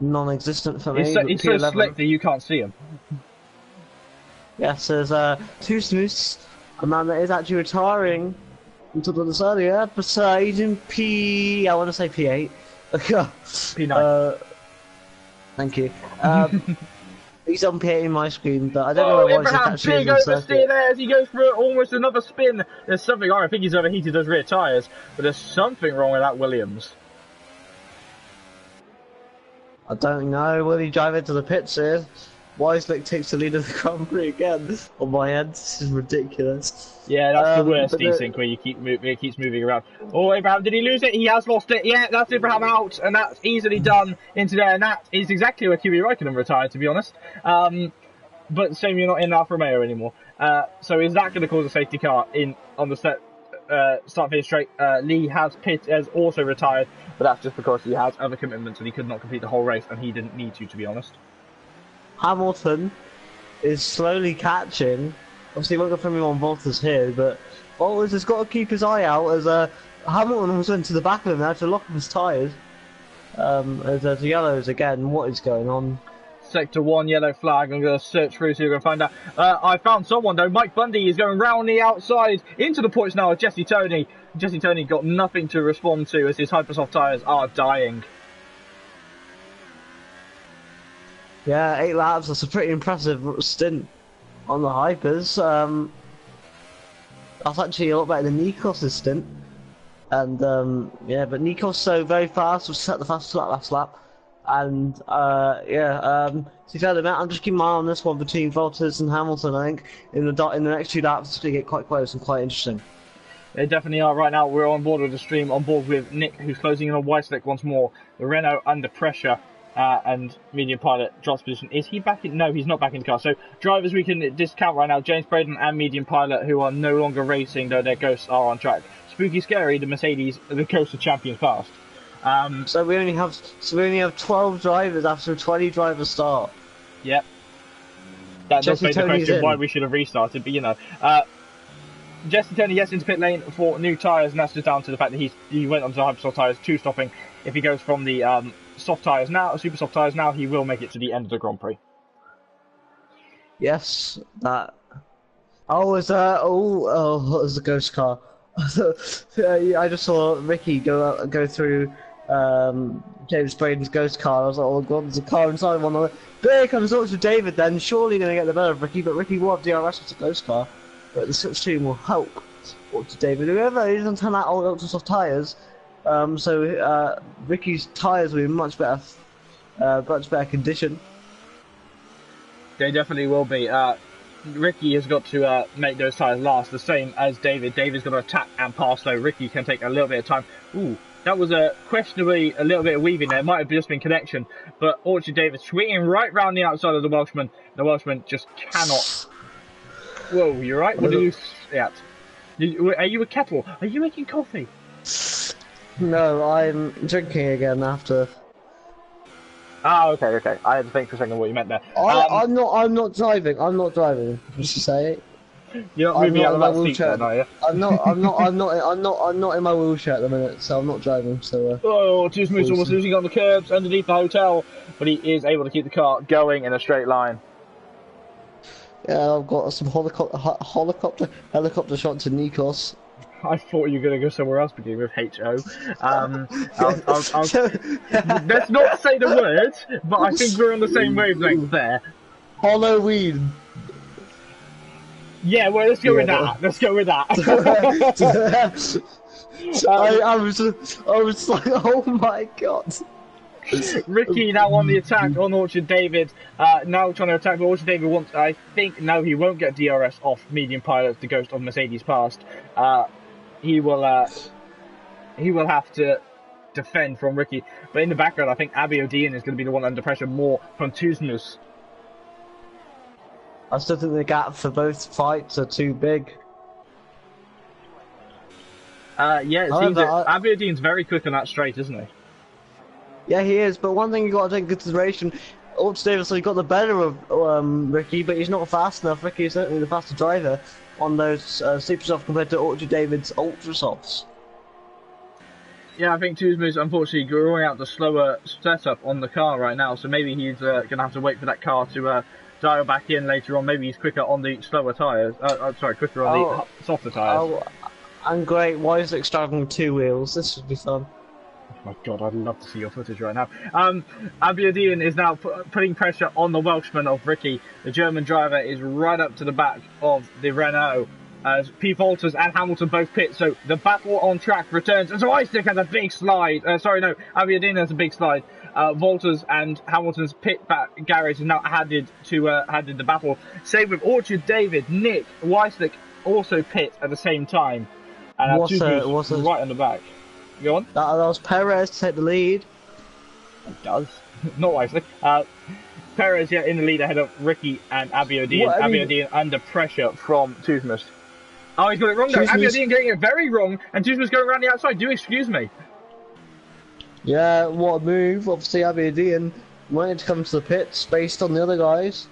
B: non-existent for me.
A: It's so slick that you can't see him.
B: Yes, there's two smooths. A man that is actually retiring. We talked about this earlier, but he's in I want to say P8.
A: P9.
B: Thank you. He's on P8 in my screen, but I don't know where
A: Abraham,
B: actually
A: big oversteer there as he goes for almost another spin. There's something wrong. I think he's overheated those rear tyres, but there's something wrong with that Williams.
B: I don't know. Will he drive into the pits here? Weissnick takes the lead of the Grand Prix again on my end. This is ridiculous.
A: Yeah, that's the worst desync where you it keeps moving around. Oh, Abraham, did he lose it? He has lost it. Yeah, that's Abraham out, and that's easily done into there, and that is exactly where Kimi Räikkönen retired, to be honest. But shame you're not in Alfa Romeo anymore. So is that going to cause a safety car on the start finish straight? Lee has also retired, but that's just because he has other commitments and he could not complete the whole race, and he didn't need to be honest.
B: Hamilton is slowly catching. Obviously, he won't go for anyone on Bottas here, but Bottas has got to keep his eye out as Hamilton was went to the back of him now to lock up his tyres. As there's yellows again. What is going on?
A: Sector 1 yellow flag. I'm going to search through so you're going to find out. I found someone though. Mike Bundy is going round the outside into the points now with Jesse Tony. Jesse Tony got nothing to respond to as his hypersoft tyres are dying.
B: Yeah, 8 laps. That's a pretty impressive stint on the hypers. That's actually a lot better than Nikos' stint. And yeah, but Nikos so very fast. Was set the fastest lap last lap. And to be fair to Matt, I'm just keeping my eye on this one between Bottas and Hamilton. I think in the next 2 laps it's going to get quite close and quite interesting.
A: They definitely are right now. We're on board with the stream, on board with Nick, who's closing in on Weissnick once more. The Renault under pressure. And medium pilot drops position. Is he back in? No, he's not back in the car. So drivers we can discount right now: James Braden and medium pilot, who are no longer racing, though their ghosts are on track. Spooky Scary, the Mercedes, the Ghost of Champions past.
B: So we only have 12 drivers after a 20 driver start.
A: Yep. That does beg the question why we should have restarted, but you know. Jesse Tony gets into pit lane for new tyres, and that's just down to the fact that he went onto the hypersoft tyres, 2 stopping. If he goes from the soft tyres now, super soft tyres now, he will make it to the end of the Grand Prix.
B: Yes, that. Oh, was what was the ghost car? I just saw Ricky go through James Braden's ghost car. I was like, oh god, there's a car inside one of it. There comes up to David then, surely going to get the better of Ricky, but Ricky will have DRS with the ghost car. But the switch team will help up to David. Whoever he doesn't turn out all ultra soft tyres. So Ricky's tyres will be in much better condition.
A: They definitely will be. Ricky has got to make those tyres last, the same as David. David's got to attack and pass, so Ricky can take a little bit of time. Ooh, that was questionably a little bit of weaving there. It might have just been connection, but Orchard David swinging right round the outside of the Welshman. The Welshman just cannot. Whoa, you right? What did you? Yeah. Are you a kettle? Are you making coffee?
B: No, I'm drinking again after.
A: Ah, okay. I had to think for a second what you meant there.
B: I'm not driving. I'm not driving. Just to say.
A: You're not moving out of that seat, then, are you?
B: I'm not in my wheelchair at the minute, so I'm not driving. So.
A: Oh, Too Smooth almost losing on the curbs underneath the hotel, but he is able to keep the car going in a straight line.
B: Yeah, I've got some helicopter shot to Nikos.
A: I thought you were going to go somewhere else beginning with HO. Let's not say the words, but I think we're on the same wavelength there.
B: Halloween.
A: Yeah, well, let's go with that. Let's go with that.
B: I was like, oh my god.
A: Ricky now on the attack on Orchard David. Now trying to attack, but Orchard David wants. I think no, he won't get DRS off medium pilot. The ghost of Mercedes past. He will have to defend from Ricky. But in the background, I think Abi Odean is going to be the one under pressure more from Tuzmus.
B: I still think the gap for both fights are too big.
A: Yeah, it seems that Abi Odean's very quick on that straight, isn't he?
B: Yeah, he is, but one thing you got to take into consideration, Orchard Davis got the better of Ricky, but he's not fast enough. Ricky is certainly the faster driver on those super softs compared to Orchard David's ultra softs.
A: Yeah, I think Tuzmus unfortunately growing out the slower setup on the car right now, so maybe he's going to have to wait for that car to dial back in later on. Maybe he's quicker on the slower tyres. Quicker on the softer tyres.
B: Oh, and great, why is it struggling with two wheels? This should be fun.
A: Oh my god, I'd love to see your footage right now. Abi Odean is now putting pressure on the Welshman of Ricky. The German driver is right up to the back of the Renault as P. Walters and Hamilton both pit. So the battle on track returns. And so Isaac has a big slide. Abi Odean has a big slide. Walters and Hamilton's pit back garage is now added the battle. Same with Orchard David, Nick, Weisslich also pit at the same time. And what's right on the back. Go on.
B: That allows Perez to take the lead.
A: It does. Not wisely. Perez, in the lead ahead of Ricky and Abi Odean. Abi Odean under pressure from Tuzmus. Oh, he's got it wrong though. Abi Odean getting it very wrong, and Tuzmus going around the outside. Do excuse me.
B: Yeah, what a move. Obviously, Abi Odean wanted to come to the pits based on the other guys.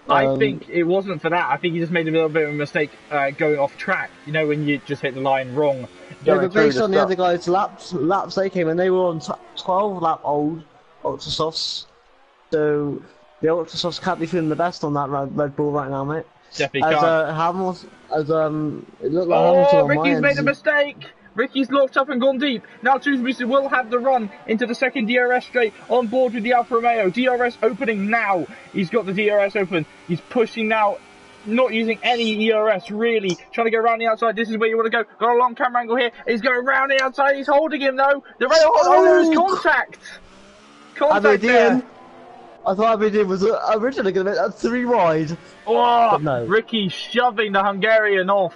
A: I think it wasn't for that. I think he just made a little bit of a mistake going off track. You know, when you just hit the line wrong.
B: Yeah, but based on the other guys' laps they came in, they were on 12 lap old Ultra Softs. So the Ultra Softs can't be feeling the best on that Red Bull right now, mate.
A: Definitely can't.
B: It looked like Hamilton on
A: Ricky's
B: my
A: made a mistake. Ricky's locked up and gone deep. Now Tuzmus will have the run into the second DRS straight on board with the Alfa Romeo. DRS opening now. He's got the DRS open. He's pushing now, not using any ERS really. Trying to go around the outside. This is where you want to go. Got a long camera angle here. He's going around the outside. He's holding him though. The rail. There is contact. Contact there.
B: I thought Abi Odean was originally going to make that 3 wide.
A: Oh,
B: but no.
A: Ricky shoving the Hungarian off.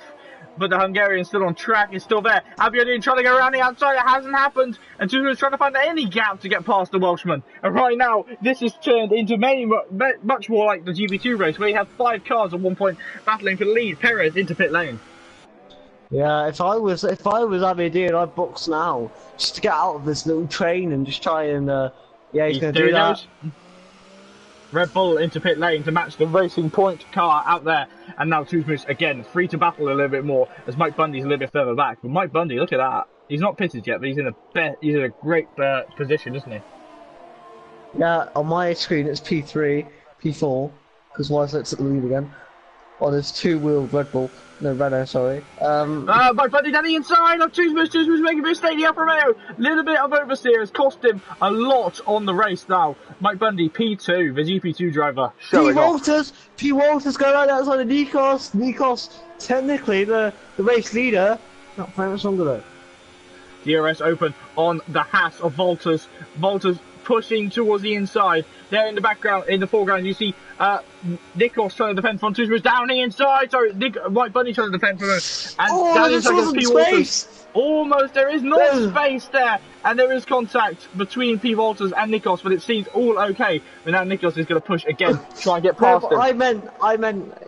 A: But the Hungarian's still on track, is still there. Abi Odean trying to go around the outside, it hasn't happened. And Tuzmus is trying to find any gap to get past the Welshman. And right now, this has turned into much more like the GP2 race, where you have 5 cars at one point battling for the lead. Perez into pit lane.
B: Yeah, if I was Abi Odean, I'd box now. Just to get out of this little train and just try and, he's going to do that.
A: Red Bull into pit lane to match the Racing Point car out there. And now Tuzmus, again, free to battle a little bit more as Mike Bundy's a little bit further back. But Mike Bundy, look at that. He's not pitted yet, but he's in a great position, isn't he?
B: Yeah, on my screen it's P3, P4, because Weisslich's at the lead again. Oh, there's 2-wheeled Red Bull. No, Renault, sorry.
A: Mike Bundy down the inside of Tuzmus. Tuzmus making a mistake. The Alfa Romeo. Little bit of oversteer has cost him a lot on the race now. Mike Bundy, P2, the GP2 driver, showing off.
B: P. Walters going right outside of Nikos. Nikos, technically the race leader. Not very much longer though.
A: DRS open on the Haas of Walters. Walters pushing towards the inside. There in the background, in the foreground, you see Nikos trying to defend from Tuzmus down the inside. Sorry, Mike Bundy trying to defend from him. And that is like P. Walters. Almost, there is no space there, and there is contact between P. Walters and Nikos, but it seems all okay. But now Nikos is going to push again, try and get past him.
B: I meant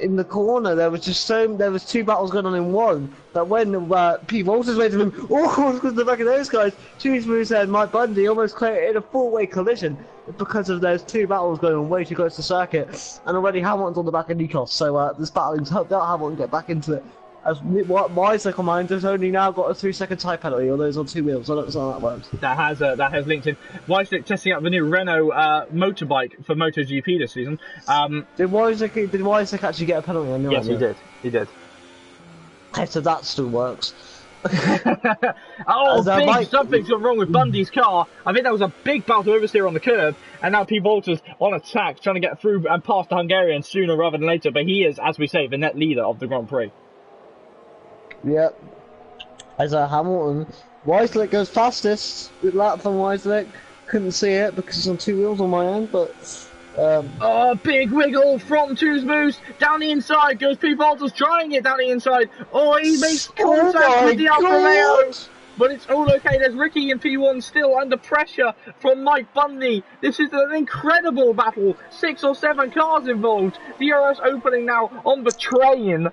B: in the corner. There was 2 battles going on in one. That when P. Walters went to him, because of the back of those guys, Tuzmus and Mike Bundy almost created a 4-way collision because of those 2 battles going on way too close to the circuit, and already Hamilton's on the back of Nikos. So this battling's helped out Hamilton get back into it. As my second mind has only now got a 3-second tyre penalty, although it's on 2 wheels. I don't know how that works.
A: That has linked in. Weisslich testing out the new Renault motorbike for MotoGP this season.
B: Did Weisslich actually get a penalty on your
A: Yes, he did.
B: Okay, so that still works.
A: Something's gone wrong with Bundy's car. I think that was a big battle oversteer on the curb, and now P. Walters on attack, trying to get through and past the Hungarian sooner rather than later. But he is, as we say, the net leader of the Grand Prix.
B: Yep. As Hamilton, Weisslich goes fastest. Good lap from Weisslich. couldn't see it because it's on two wheels on my end, but
A: Oh, big wiggle from Tuzmoose. Down the inside goes P. Walters trying it down the inside. Oh, he makes contact with the Alfa Romeo. But it's all okay. There's Ricky and P1 still under pressure from Mike Bundy. This is an incredible battle. 6 or 7 cars involved. DRS opening now on the train.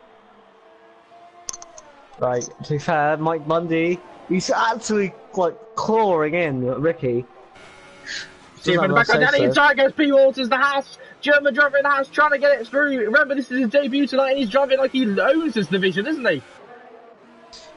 B: Right, to be fair, Mike Bundy, he's actually like clawing in at Ricky.
A: See from the background, down the inside goes P. Walters, the Haas. German driver in the Haas trying to get it through. Remember, this is his debut tonight and he's driving like he owns this division, isn't he?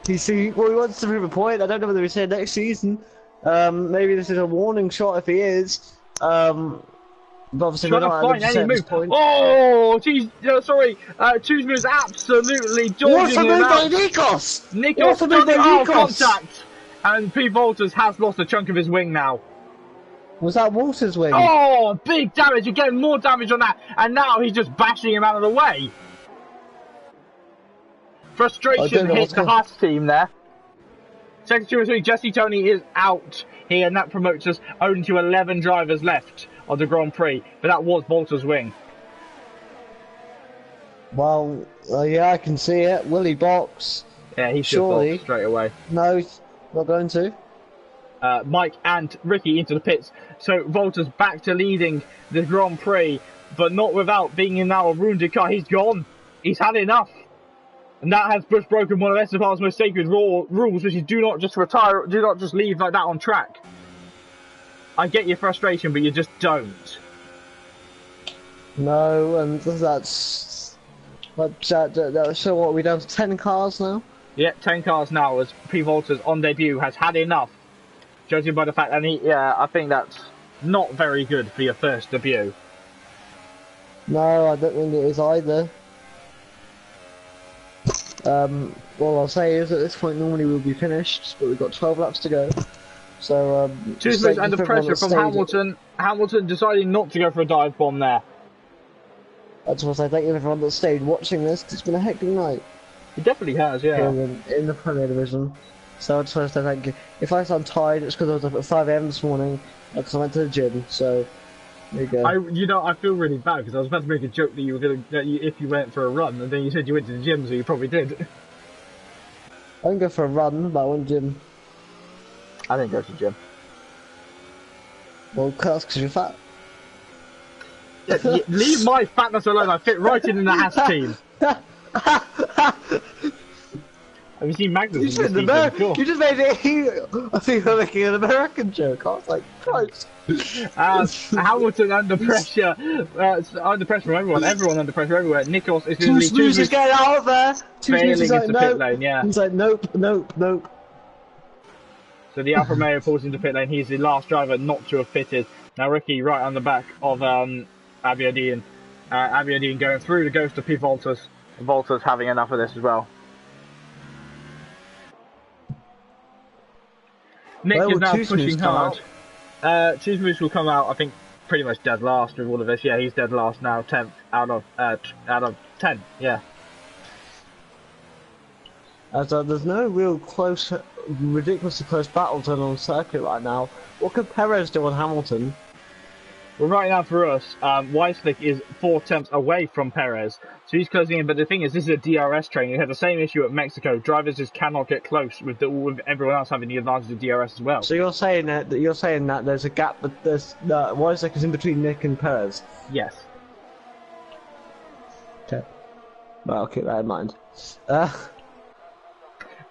B: You see, well, he wants to prove a point. I don't know whether he's here next season. Maybe this is a warning shot if he is. But obviously, we're not
A: find any move. Oh, geez, sorry. Tuzmo's absolutely dodging him out.
B: What's the move by Nikos?
A: Nikos got contact. And P. Walters has lost a chunk of his wing now.
B: Was that Walters' wing?
A: Oh, big damage. Again, more damage on that. And now he's just bashing him out of the way. Frustration hits the Haas team there. Second 2 or 3, Jesse Tony is out here, and that promotes us only to 11 drivers left of the Grand Prix. But that was Walters' wing.
B: Well, yeah, I can see it. Willie box.
A: Yeah, he should box straight away.
B: No, he's not going to.
A: Mike and Ricky into the pits. So Walters back to leading the Grand Prix, but not without being in now a wounded car. He's gone. He's had enough. And that has broken one of Esteban's most sacred rules, which is do not just retire, do not just leave like that on track. I get your frustration, but you just don't.
B: No, and that's so what, are we down to 10 cars now?
A: Yeah, 10 cars now as P. Walters on debut has had enough. Judging by the fact that I think that's not very good for your first debut.
B: No, I don't think it is either. All I'll say is at this point normally we'll be finished, but we've got 12 laps to go. So,
A: Tuzmo's under pressure from Hamilton. Hamilton deciding not to go for a dive bomb there.
B: I just want to say thank you to everyone that stayed watching this. It's been a hectic night.
A: It definitely has, yeah.
B: In the Premier Division. So I just want to say thank you. If I sound tired, it's because I was up at 5 AM this morning, because I went to the gym, so there you go.
A: I feel really bad, because I was about to make a joke that you were going to, if you went for a run, and then you said you went to the gym, so you probably did.
B: I didn't go for a run, but I went to the gym.
A: I didn't go to the gym.
B: Well, that's because you're fat.
A: Yeah, leave my fatness alone, I fit right in the Haas team. Have you seen Magnus?
B: You just made it. I think you're making an American joke. I was like, Christ.
A: Hamilton under pressure. Under pressure from everyone. Everyone under pressure everywhere. Nikos is going to
B: Tuzmo's getting out of there.
A: Failing into the pit lane, yeah.
B: He's like, nope.
A: So the Alfa Romeo pulls into pit lane. He's the last driver not to have pitted. Now Ricky right on the back of Abiodine. Abiodine going through the ghost of P. Walters. Walters having enough of this as well. Nick is now pushing hard. Tuzmo's will come out, I think, pretty much dead last with all of this. Yeah, he's dead last now, 10th out of 10. Yeah.
B: As there's no real close, ridiculously close battle turn on circuit right now. What could Perez do on Hamilton?
A: Well, right now for us, Weisslich is 4 tenths away from Perez, so he's closing in. But the thing is, this is a DRS train. You had the same issue at Mexico. Drivers just cannot get close with everyone else having the advantage of DRS as well.
B: So you're saying that there's a gap, but there's Weisslich is in between Nick and Perez.
A: Yes.
B: Okay. Well, I'll keep that in mind.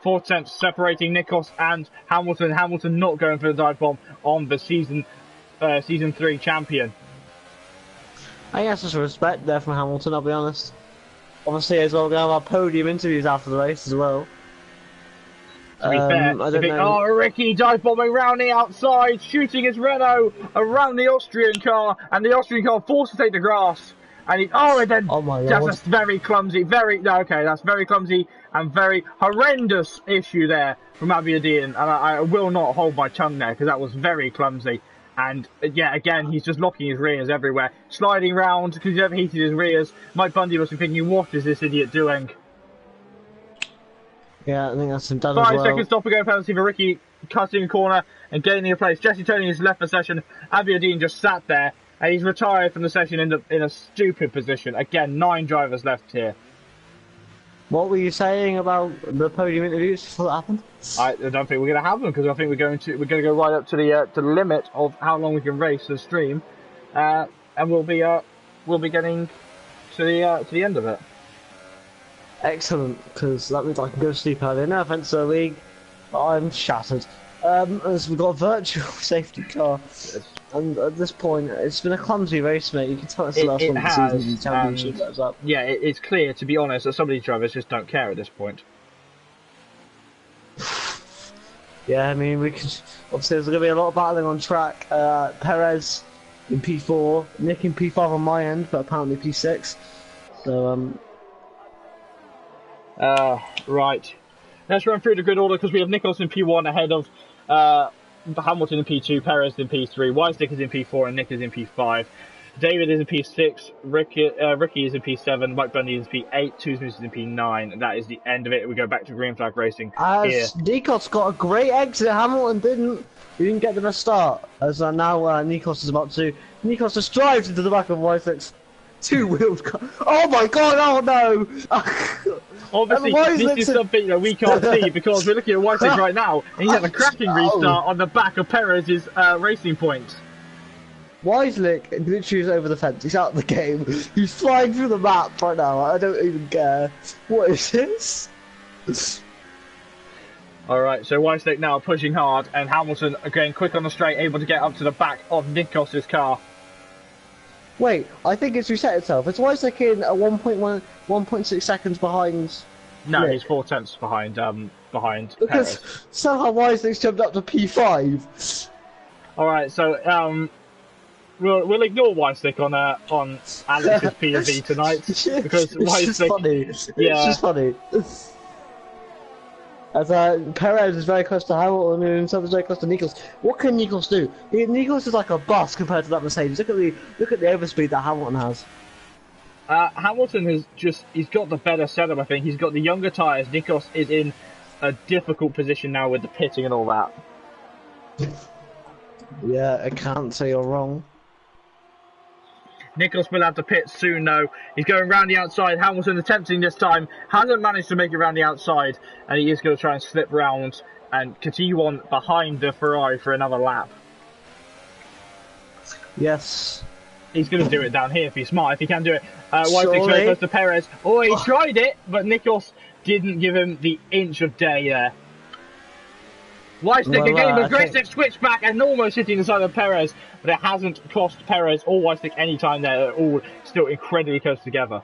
A: 4 tenths separating Nikos and Hamilton. Hamilton not going for the dive bomb on the season 3 champion.
B: I guess there's respect there from Hamilton, I'll be honest. Obviously, as well, we're going to have our podium interviews after the race as well.
A: To be fair, I don't know. Ricky dive bombing around the outside, shooting his Renault around the Austrian car, and the Austrian car forced to take the grass. And
B: oh my God.
A: That's a very clumsy, that's very clumsy and very horrendous issue there from Abiodine, and I will not hold my tongue there because that was very clumsy. And yeah, again, he's just locking his rears everywhere, sliding round because he's overheated his rears. Mike Bundy must be thinking, what is this idiot doing?
B: Yeah, I think that's him done
A: 5
B: as well.
A: 5 second stop ago penalty for Ricky. cutting a corner and gaining a place. Jesse Tony has left the session. Abiodine just sat there, and he's retired from the session in a stupid position. Again, 9 drivers left here.
B: What were you saying about the podium interviews before that happened?
A: I don't think we're going to have them because I think we're going to go right up to the limit of how long we can race the stream, and we'll be getting to the end of it.
B: Excellent, because that means I can go to sleep early. No offense to the league, but I'm shattered. As we've got a virtual safety car, and at this point, it's been a clumsy race, mate. You can tell it's the last one of the season. The championship goes up.
A: Yeah, it's clear, to be honest, that some of these drivers just don't care at this point.
B: Yeah, I mean, we could. Obviously, there's going to be a lot of battling on track. Perez in P4, Nick in P5 on my end, but apparently P6. So,
A: right. Let's run through the grid order because we have Nicholas in P1 ahead of Hamilton in P2, Perez in P3, Weisstick is in P4, and Nick is in P5. David is in P6, Ricky is in P7, Mike Bundy is in P8, Toosmoose is in P9. That is the end of it. We go back to green flag racing.
B: As Nikos got a great exit, Hamilton didn't. He didn't get the best start. As now Nikos is about to. Nikos just drives into the back of Weisstick's two-wheeled car. Oh my god! Oh no!
A: Obviously, this is something that we can't see because we're looking at Weisstick right now, and he has a cracking restart on the back of Perez's racing points.
B: Weisstick literally is over the fence. He's out of the game. He's flying through the map right now. I don't even care. What is this?
A: Alright, so Weisstick now pushing hard, and Hamilton again quick on the straight, able to get up to the back of Nikos's car.
B: Wait, I think it's reset itself. It's Weisstick in at 1.6 seconds behind.
A: No,
B: Nick.
A: he's 4 tenths behind
B: Because
A: Perez.
B: somehow Weisstick's jumped up to P5.
A: Alright, so we'll ignore Weisstick on Alex's POV tonight because
B: it's just funny.
A: Yeah.
B: It's just funny. As Perez is very close to Hamilton and himself is very close to Nikos. What can Nikos do? Nikos is like a bus compared to that Mercedes. Look at the overspeed that Hamilton has.
A: Hamilton he's got the better setup, I think. He's got the younger tyres. Nikos is in a difficult position now with the pitting and all that.
B: Yeah, I can't say you're wrong.
A: Nikos will have to pit soon though. He's going round the outside. Hamilton attempting this time. Hasn't managed to make it round the outside. And he is going to try and slip round and continue on behind the Ferrari for another lap.
B: Yes.
A: He's going to do it down here if he's smart, if he can do it. Weisstick's very close to Perez. Oh, he tried it, but Nikos didn't give him the inch of day there. Weisstick again, but aggressive switch back and almost hitting the side of Perez, but it hasn't cost Perez or Weisstick any time there. They're all still incredibly close together.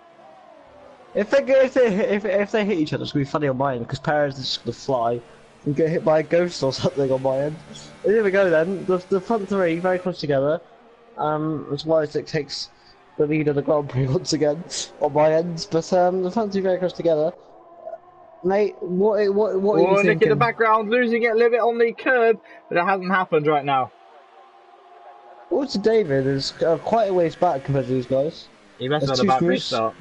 B: If they hit each other, it's going to be funny on my end because Perez is just going to fly and get hit by a ghost or something on my end. And here we go then. The front three very close together. As Weisstick takes the lead of the Grand Prix once again on my end, but the front three very close together. Mate, what are you thinking?
A: Nick in the background, losing it a little bit on the curb, but it hasn't happened right now.
B: Also, David is quite a ways back compared to these guys.
A: He messed up a bad restart.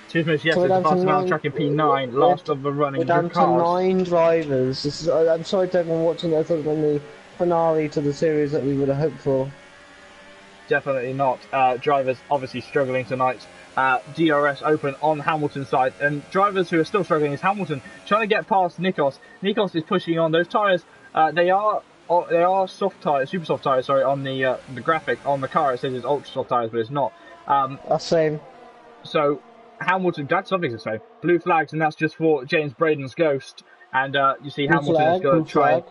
A: Toosmoose, yes, is the fastest man on the track in P9, last of the running
B: cars. We're down to 9 drivers. This is, I'm sorry to everyone watching. I thought it was the finale to the series that we would have hoped for.
A: Definitely not. Drivers obviously struggling tonight. DRS open on Hamilton's side, and drivers who are still struggling is Hamilton trying to get past Nikos. Nikos is pushing on those tyres. They are soft tyres, super soft tyres. Sorry, on the graphic on the car it says it's ultra soft tyres, but it's not.
B: That's same.
A: So Hamilton, that's something to say. Blue flags, and that's just for James Braden's ghost. And you see Hamilton is going to try and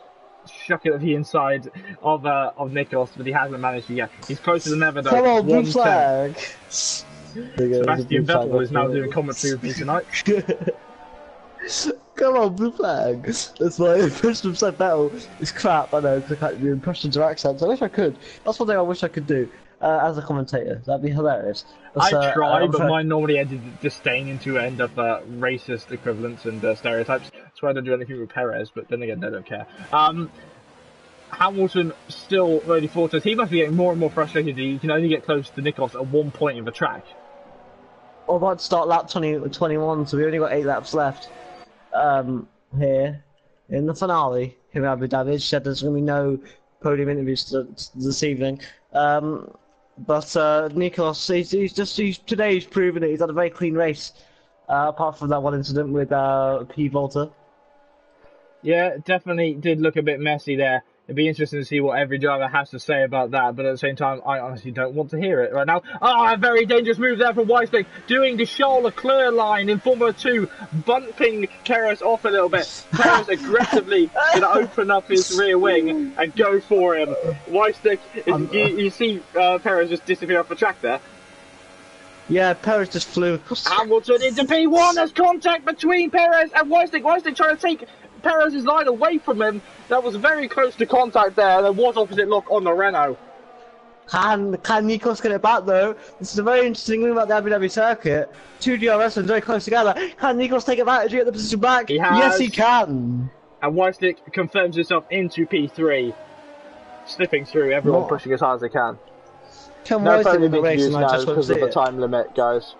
A: shuck it at the inside of Nikos, but he hasn't managed to yet. He's closer than ever though.
B: Come on, blue flag.
A: Sebastian Vettel is now doing commentary with me tonight.
B: Come on, blue flag. That's my impression of Vettel is crap, I know, because I can't do impressions or accents. I wish I could. That's one thing I wish I could do as a commentator. That'd be hilarious.
A: I try, but mine normally ended disdain into end of racist equivalents and stereotypes. That's why I don't do anything with Perez, but then again, they don't care. Hamilton still really fortunate. He must be getting more and more frustrated. He can only get close to Nikos at one point in the track.
B: We're about to start lap 21, so we only got 8 laps left. here in the finale here in Abu Dhabi. She said there's going to be no podium interviews this evening. But Nikos, today he's proven it. He's had a very clean race, apart from that one incident with P. Volta.
A: Yeah, definitely did look a bit messy there. It'd be interesting to see what every driver has to say about that, but at the same time, I honestly don't want to hear it right now. Ah, a very dangerous move there from Weisslich, doing the Charles Leclerc line in Formula 2, bumping Perez off a little bit. Perez aggressively going to open up his rear wing and go for him. Weisslich, you see Perez just disappear off the track there.
B: Yeah, Perez just flew.
A: Hamilton into P1, there's contact between Perez and Weisslich. Weisslich trying to take Perez's line away from him. That was very close to contact there. There was opposite lock on the Renault.
B: Can Nikos get it back though? This is a very interesting thing about the Abu Dhabi circuit. Two DRS are very close together. Can Nikos take advantage and get the position back?
A: He has.
B: Yes, he can.
A: And Weisslich confirms himself into P3, slipping through. Everyone pushing as hard as they can.
B: Can
A: No
B: Weisslich win the
A: podium
B: race?
A: interviews
B: And I
A: now
B: just won't
A: because
B: see
A: of the
B: it.
A: time limit, guys.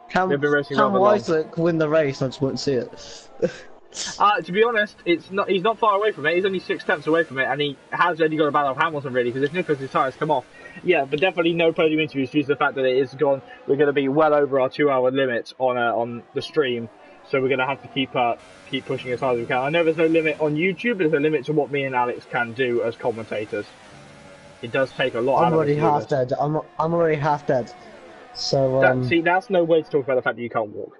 B: Can
A: We've been racing rather
B: Weisslich win the race? And I just won't see it.
A: To be honest, he's not far away from it. He's only 6 tenths away from it, and he has only got a battle of Hamilton really. Because if Nicholas' tyres come off, yeah, but definitely no podium interviews due to the fact that it is gone. We're going to be well over our 2-hour limit on the stream, so we're going to have to keep pushing as hard as we can. I know there's no limit on YouTube, but there's a limit to what me and Alex can do as commentators. It does take a lot.
B: I'm already half dead. I'm already half dead. So
A: see, that's no way to talk about the fact that you can't walk.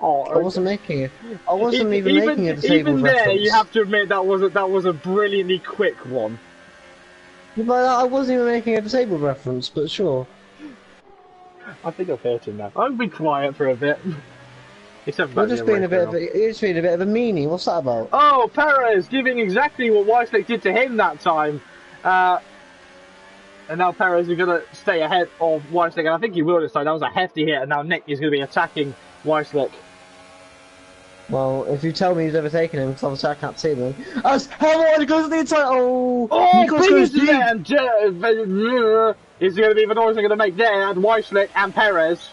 B: Oh, I wasn't making it. I wasn't even making a disabled
A: even there,
B: reference.
A: you have to admit that was a brilliantly quick one.
B: But I wasn't even making a disabled reference, but sure.
A: I think I've hurt him now. I'll be quiet for a bit. Except
B: You're just being a bit of a meanie. What's that about?
A: Oh, Perez giving exactly what Weisslich did to him that time. And now Perez is going to stay ahead of Weisslich, and I think he will this time. That was a hefty hit, and now Nick is going to be attacking Weisslich.
B: Well, if you tell me he's overtaken him, because obviously I can't see them. As Hamilton goes to the inside,
A: Goes deep. And is going to be the noise they're going to make there, and Weisslich and Perez.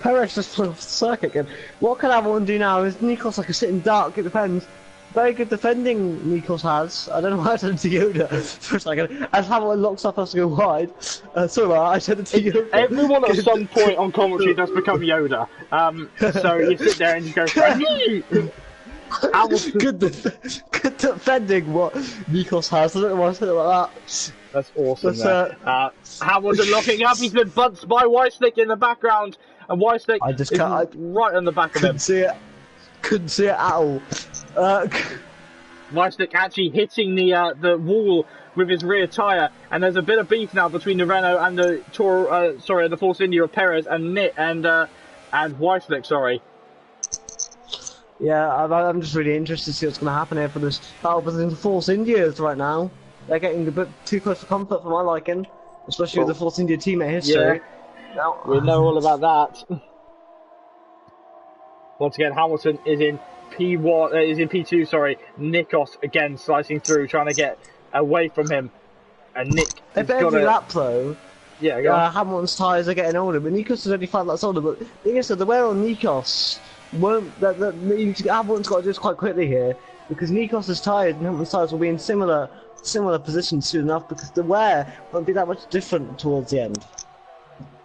B: Perez just flew off the circuit again. What can Hamilton do now? Is Nikos like a sitting duck? It depends. Very good defending Nikos has. I don't know why I said it to Yoda for a second. As Hamilton locks up us to go wide. Sorry about that, I said it to Yoda.
A: Everyone at some point on commentary does become Yoda. So you sit there and you go,
B: good defending what Nikos has. I don't know why I said it like that.
A: That's awesome. Hamilton locking up. He's been bumped by Weisslich in the background. And Weisslich is right on the back of him.
B: Couldn't see it at all.
A: Weisslich actually hitting the wall with his rear tyre, and there's a bit of beef now between the Renault and the Force India of Perez and Weisslich. Sorry.
B: Yeah, I'm just really interested to see what's going to happen here for this battle between the Force Indias right now. They're getting a bit too close for comfort for my liking, especially with the Force India teammate history.
A: Yeah, now, we know all about that. Once again, Hamilton is in P1, is in P2. Sorry, Nikos again slicing through, trying to get away from him, and Nick.
B: Every lap though,
A: yeah,
B: Hamilton's tyres are getting older, but Nikos is only 5 laps older. But the thing is, the wear on Nikos won't. Hamilton's got to do this quite quickly here because Nikos's tyres and Hamilton's tyres will be in similar positions soon enough because the wear won't be that much different towards the end.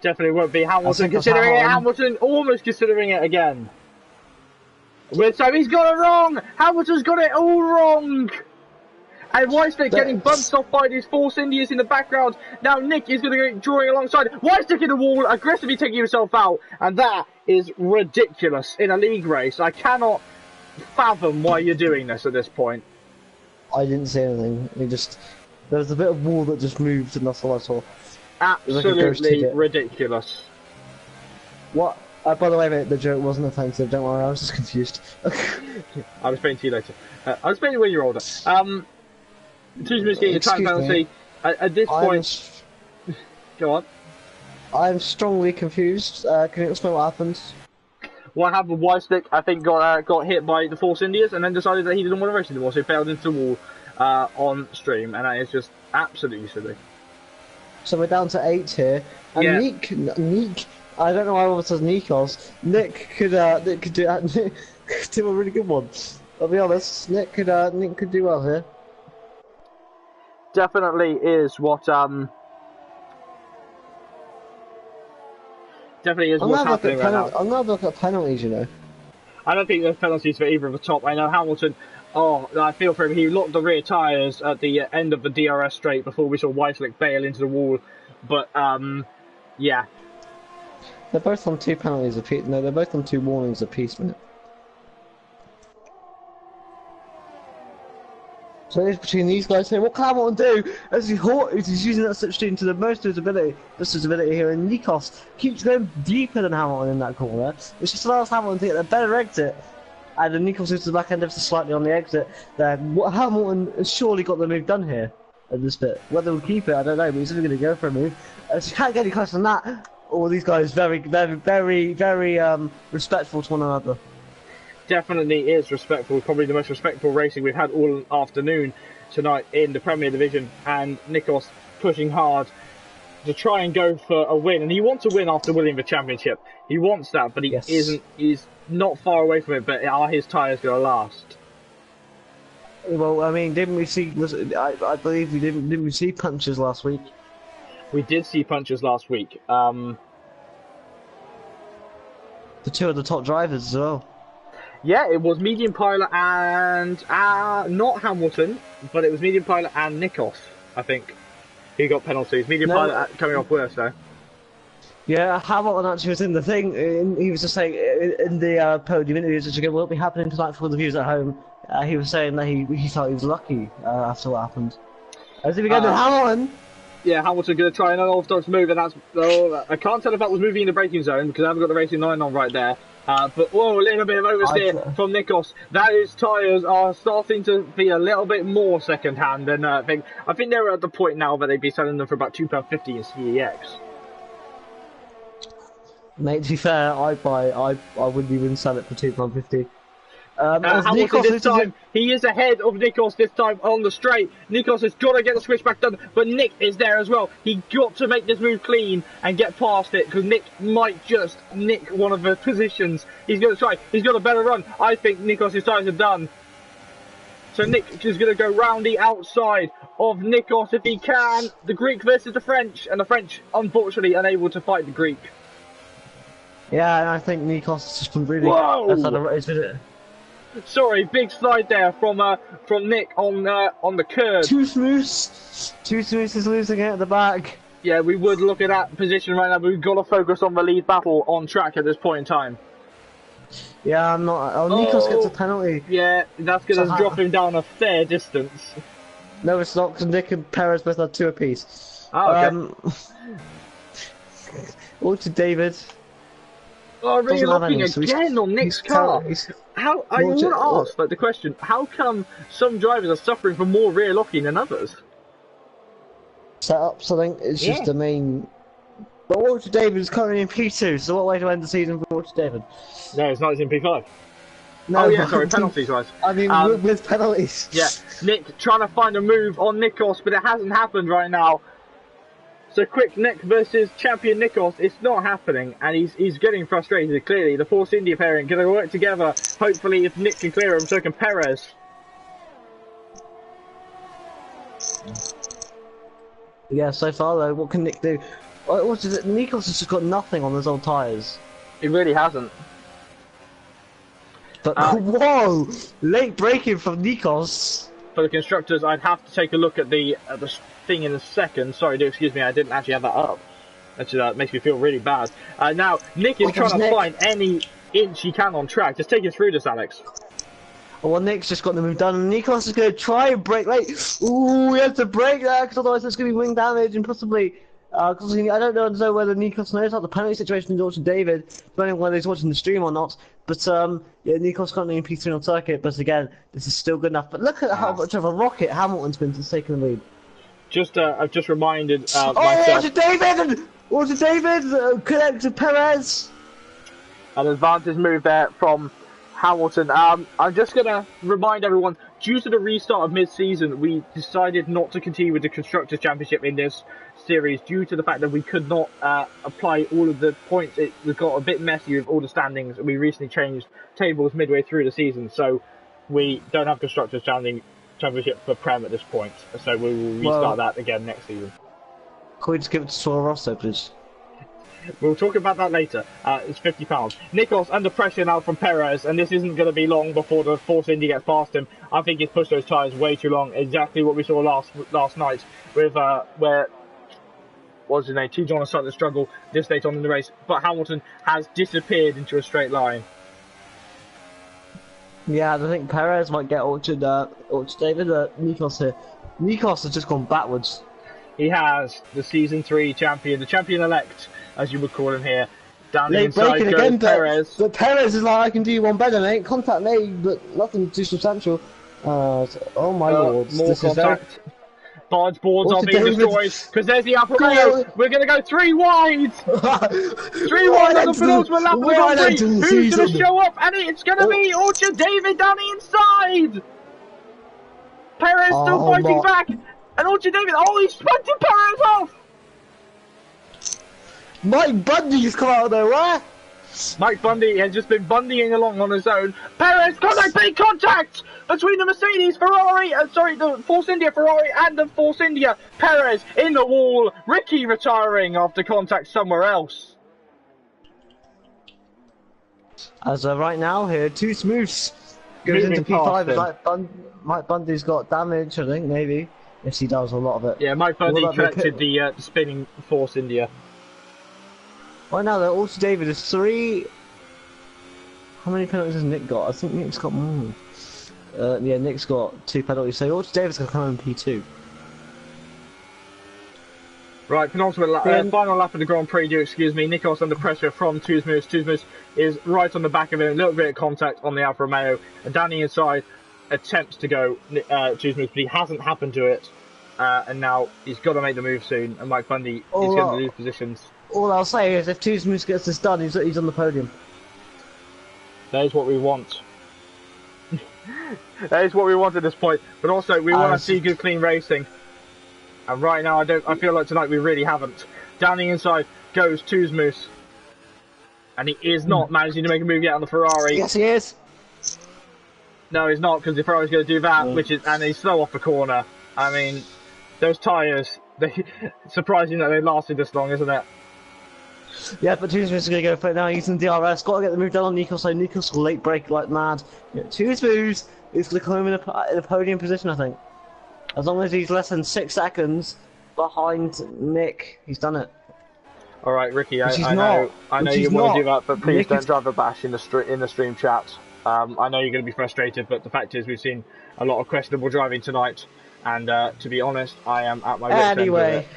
A: Definitely won't be. Hamilton considering it. Hamilton almost considering it again. So he's got it wrong! Hamilton's got it all wrong! And Weisslich getting bumped off by these Force Indians in the background. Now Nick is going to go drawing alongside. Weisslich in the wall, aggressively taking himself out. And that is ridiculous in a league race. I cannot fathom why you're doing this at this point.
B: I didn't see anything. There was a bit of wall that just moved and that's all I saw.
A: Absolutely ridiculous.
B: What? By the way, mate, the joke wasn't offensive, don't worry, I was just confused.
A: I'll explain to you later. I'll explain to you when you're older. 2 minutes getting a time penalty. At this point... Go on.
B: I'm strongly confused. Can you explain what happened?
A: What happened with Weisslich, I think, got hit by the Force Indians and then decided that he didn't want to race anymore, so he failed into the wall on stream, and that is just absolutely silly.
B: So we're down to 8 here, and Neek I don't know why everyone says Nikos. Nick could do Nick could do a really good one. I'll be honest. Nick could do well here.
A: Definitely is what's happening right now.
B: I'm gonna look at penalties, you know.
A: I don't think there's penalties for either of the top. I know Hamilton. Oh, I feel for him. He locked the rear tyres at the end of the DRS straight before we saw Weisslich bail into the wall. But yeah.
B: They're both on 2 penalties apiece. No, they're both on 2 warnings apiece, mate. So it's between these guys here. What can Hamilton do? As he's using that substitution to the most of his ability, here, and Nikos keeps going deeper than Hamilton in that corner, which just allows Hamilton to get a better exit. And then Nikos goes to the back end ever so slightly on the exit. Hamilton has surely got the move done here at this bit. Whether he'll keep it, I don't know, but he's only going to go for a move. So you can't get any closer than that. All these guys very respectful to one another.
A: Definitely is respectful. Probably the most respectful racing we've had all afternoon tonight in the Premier Division. And Nikos pushing hard to try and go for a win. And he wants to win after winning the championship. He wants that, but he isn't. He's not far away from it. But are his tyres going to last?
B: Well, I mean, didn't we see? I believe we didn't we see punches last week?
A: We did see punches last week.
B: The 2 of the top drivers as well.
A: Yeah, it was medium pilot and not Hamilton, but it was medium pilot and Nikos, I think, who got penalties. Medium pilot coming off worse though.
B: Yeah, Hamilton actually was in the thing. He was just saying in the podium interviews, which will be happening tonight for the viewers at home. He was saying that he felt he was lucky after what happened. As if we go to Hamilton.
A: Yeah, Hamilton going to try an unorthodox move, and that's. I can't tell if that was moving in the braking zone because I haven't got the racing line on right there. But a little bit of oversteer from Nikos. That his tyres are starting to be a little bit more second-hand than I think. I think they're at the point now that they'd be selling them for about £2.50 in CEX.
B: Mate, to be fair, I wouldn't even sell it for £2.50.
A: Hamilton this time, he is ahead of Nikos this time on the straight. Nikos has got to get the switchback done, but Nick is there as well. He got to make this move clean and get past it because Nick might just nick one of the positions. He's going to try. He's got a better run. I think Nikos' tyres are done. So Nick is going to go round the outside of Nikos if he can. The Greek versus the French, and the French unfortunately unable to fight the Greek.
B: Yeah, and I think Nikos has just been really.
A: Whoa! Sorry, big slide there from Nick on the curb.
B: Too smooth is losing it at the back.
A: Yeah, we would look at that position right now, but we've got to focus on the lead battle on track at this point in time.
B: Yeah, I'm not. Oh, Nikos gets a penalty.
A: Yeah, that's going to drop him down a fair distance.
B: No, it's not, because Nick and Perez both had 2 apiece.
A: Oh, okay.
B: All to David.
A: Oh, really looking again on Nick's car. How I want to ask, the question: how come some drivers are suffering from more rear locking than others?
B: Setups, I think it's just the main. But Walter David is currently in P2, so what way to end the season for Walter David?
A: No, it's not. It's in P5.
B: No,
A: oh yeah, sorry, penalties wise.
B: I mean, with penalties.
A: Yeah, Nick trying to find a move on Nikos, but it hasn't happened right now. So quick Nick versus champion Nikos, it's not happening, and he's getting frustrated, clearly. The Force India pairing going to work together. Hopefully if Nick can clear him, so can Perez.
B: Yeah, so far though, what can Nick do? What is it? Nikos has just got nothing on his old tyres.
A: He really hasn't.
B: But whoa! Late braking from Nikos.
A: For the constructors, I'd have to take a look at the thing in a second. Sorry, do excuse me, I didn't actually have that up. Actually, that makes me feel really bad. Now, Nick is trying to find any inch he can on track. Just take us through this, Alex.
B: Well, Nick's just got the move done, and Nikos is going to try and brake late. Ooh, he has to brake there, because otherwise there's going to be wing damage, and possibly... Because I don't know whether Nikos knows about the penalty situation in watching David, depending on whether he's watching the stream or not. But yeah, Nikos currently in P3 on circuit, but again, this is still good enough. But look at how much of a rocket Hamilton's been since taking the lead.
A: I've just reminded myself.
B: Watch David! Connect to Perez!
A: An advantage move there from Hamilton. I'm just going to remind everyone, due to the restart of mid-season, we decided not to continue with the Constructors' Championship in this series due to the fact that we could not apply all of the points. It got a bit messy with all the standings. We recently changed tables midway through the season, so we don't have Constructors' Championship for Prem at this point. So we will restart that again next season.
B: Can we just give it to Sora Rosso, please?
A: We'll talk about that later. It's £50. Nikos under pressure now from Perez, and this isn't going to be long before the Force India gets past him. I think he's pushed those tyres way too long. Exactly what we saw last night with where what's his name? T. John has started to struggle this late on in the race, but Hamilton has disappeared into a straight line.
B: Yeah, I think Perez might get Orchard David. Nikos here. Nikos has just gone backwards.
A: He has the Season 3 champion, the champion-elect, as you would call him here. Down the inside goes again, Perez.
B: But Perez is like, I can do one better, mate. Contact me, but nothing too substantial. Oh my lord.
A: More contact. Barge boards are being destroyed because there's the Alfa Romeo. We're going to go 3 wide. 3 wide on the penultimate lap of the Grand Prix. Who's going to show up? And it's going to be Orchard David down the inside. Perez still fighting back. And Orchard David, he's punching Perez off!
B: Mike Bundy's come out of nowhere!
A: Mike Bundy has just been bundying along on his own. Perez, big contact between the Mercedes, the Force India Ferrari and the Force India. Perez in the wall. Ricky retiring after contact somewhere else.
B: As of right now, here, 2 Smooths goes into P5. Mike Bundy's got damage, I think, maybe. Yes, he does a lot of it.
A: Yeah, Mike Bundy collected the spinning Force India.
B: Right now, though, also David is 3. How many penalties has Nick got? I think Nick's got more. Yeah, Nick's got 2 penalties, so also David's going to come in P2.
A: Right, penultimate lap, final lap of the Grand Prix, excuse me. Nikos under pressure from Tuzmus. Tuzmus is right on the back of him, a little bit of contact on the Alfa Romeo. And Danny inside attempts to go Tuzmus, but he hasn't happened to it. And now he's got to make the move soon, and Mike Bundy is going to lose positions. All
B: I'll say is if Tuzmus gets this done, he's on the podium.
A: That is what we want. That is what we want at this point. But also, we want to see good, clean racing. And right now, I feel like tonight we really haven't. Down the inside goes Tuzmus. And he is not managing to make a move yet on the Ferrari.
B: Yes, he is.
A: No, he's not, because the Ferrari's going to do that, and he's slow off the corner. I mean, those tyres, surprising that they lasted this long, isn't it?
B: Yeah, but Tuzmus is going to go for it now, using DRS. Got to get the move done on Nikos, so Nikos will late break like mad. Yeah, Tuzmus is going to come in a podium position, I think. As long as he's less than 6 seconds behind Nick, he's done it.
A: All right, Ricky, I know you want to do that, but please don't drive a bash in the stream chat. I know you're going to be frustrated, but the fact is we've seen a lot of questionable driving tonight, and to be honest, I am at my wit's end.
B: Anyway,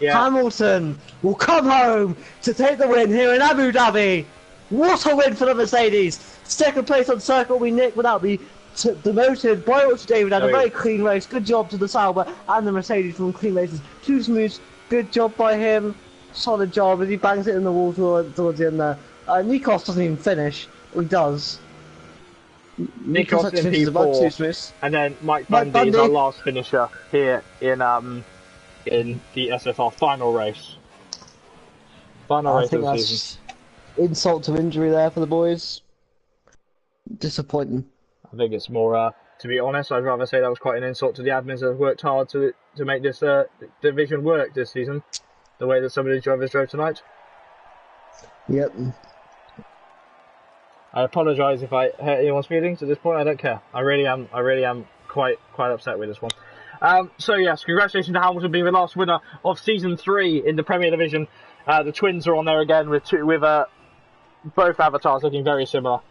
B: Hamilton will come home to take the win here in Abu Dhabi. What a win for the Mercedes! Second place on circuit we Nick without be demoted by Orchard David. Had a very clean race. Good job to the Sauber and the Mercedes from clean races. Tuzmus, good job by him. Solid job as he bangs it in the wall towards the end there. Nikos doesn't even finish. He does.
A: Nikos in P4, and then Mike Bundy is our last finisher here in the SFR final race.
B: I think that's insult to injury there for the boys. Disappointing.
A: I think it's more, to be honest, I'd rather say that was quite an insult to the admins that have worked hard to make this division work this season, the way that some of these drivers drove tonight.
B: Yep.
A: I apologise if I hurt anyone's feelings at this point. I don't care. I really am quite upset with this one. So yes, congratulations to Hamilton being the last winner of Season 3 in the Premier Division. The twins are on there again with both avatars looking very similar.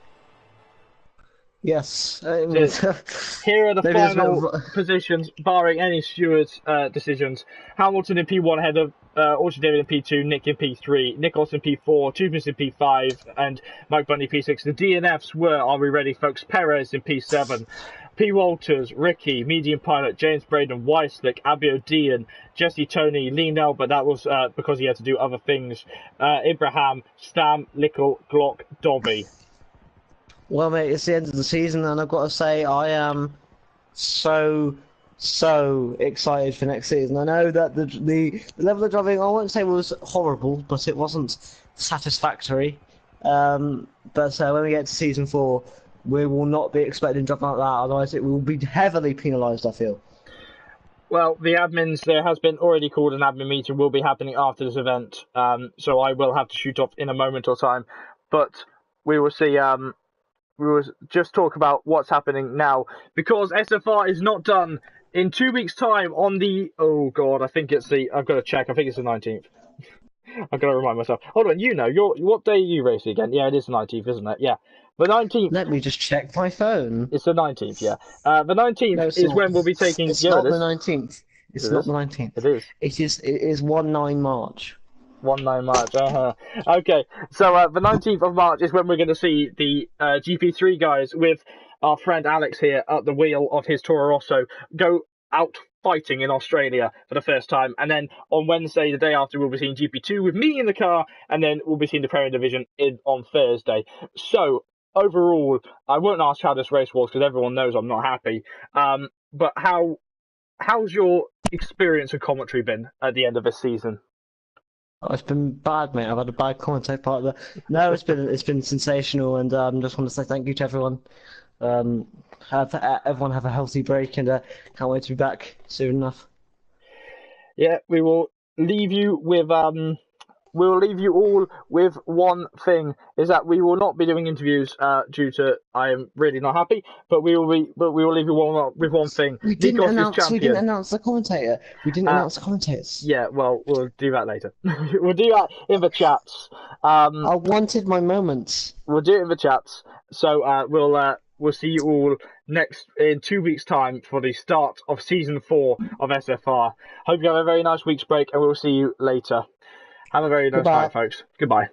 B: Yes.
A: Here are the final positions, barring any stewards' decisions. Hamilton in P1 ahead of Orchard David in P2, Nick in P3, Nikos in P4, Tuzmus in P5, and Mike Bundy P6. The DNFs were, are we ready, folks? Perez in P7, P. Walters, Ricky, Medium Pilot, James Braden, Weisslick, Abio Dean, Jesse Tony, Lee Nell, but that was because he had to do other things. Ibrahim, Stam, Lickle, Glock, Dobby.
B: Well, mate, it's the end of the season, and I've got to say, I am so excited for next season. I know that the level of driving, I won't say was horrible, but it wasn't satisfactory. But when we get to season 4, we will not be expecting dropping like that. Otherwise, it will be heavily penalised, I feel.
A: Well, the admins, there has been already called an admin meeting, will be happening after this event. So I will have to shoot off in a moment or time. But we will see. We will just talk about what's happening now, because SFR is not done. In 2 weeks' time on the... Oh, God, I think it's the... I've got to check. I think it's the 19th. I've got to remind myself. Hold on, what day are you racing again? Yeah, it is the 19th, isn't it? Yeah. The 19th...
B: Let me just check my phone.
A: It's the 19th, yeah. The 19th
B: No, it's
A: is
B: not.
A: when we'll be taking...
B: It's
A: Yeah,
B: not
A: it
B: the
A: is.
B: 19th. It's
A: It
B: not
A: is.
B: the 19th.
A: It is.
B: It is 1/9 March.
A: 1/9 March. Okay, so the 19th of March is when we're going to see the GP3 guys with our friend Alex here at the wheel of his Toro Rosso go out fighting in Australia for the first time. And then on Wednesday, the day after, we'll be seeing GP2 with me in the car, and then we'll be seeing the Premier Division on Thursday. So overall, I won't ask how this race was because everyone knows I'm not happy. But how's your experience of commentary been at the end of this season?
B: Oh, it's been bad, mate. I've had a bad commentate part of it. No, it's been sensational, and just want to say thank you to everyone. Have everyone have a healthy break, and can't wait to be back soon enough.
A: Yeah, we will leave you with we'll leave you all with one thing, is that we will not be doing interviews due to I am really not happy, but we will leave you with one thing.
B: We didn't
A: Nikos is
B: announce.
A: champion.
B: We didn't announce the commentator. We didn't announce the commentators.
A: Yeah, well, we'll do that later. We'll do that in the chats.
B: I wanted my moments.
A: We'll do it in the chats. So we'll see you all in 2 weeks' time for the start of season 4 of SFR. Hope you have a very nice week's break, and we'll see you later. Have a very nice night, folks. Goodbye.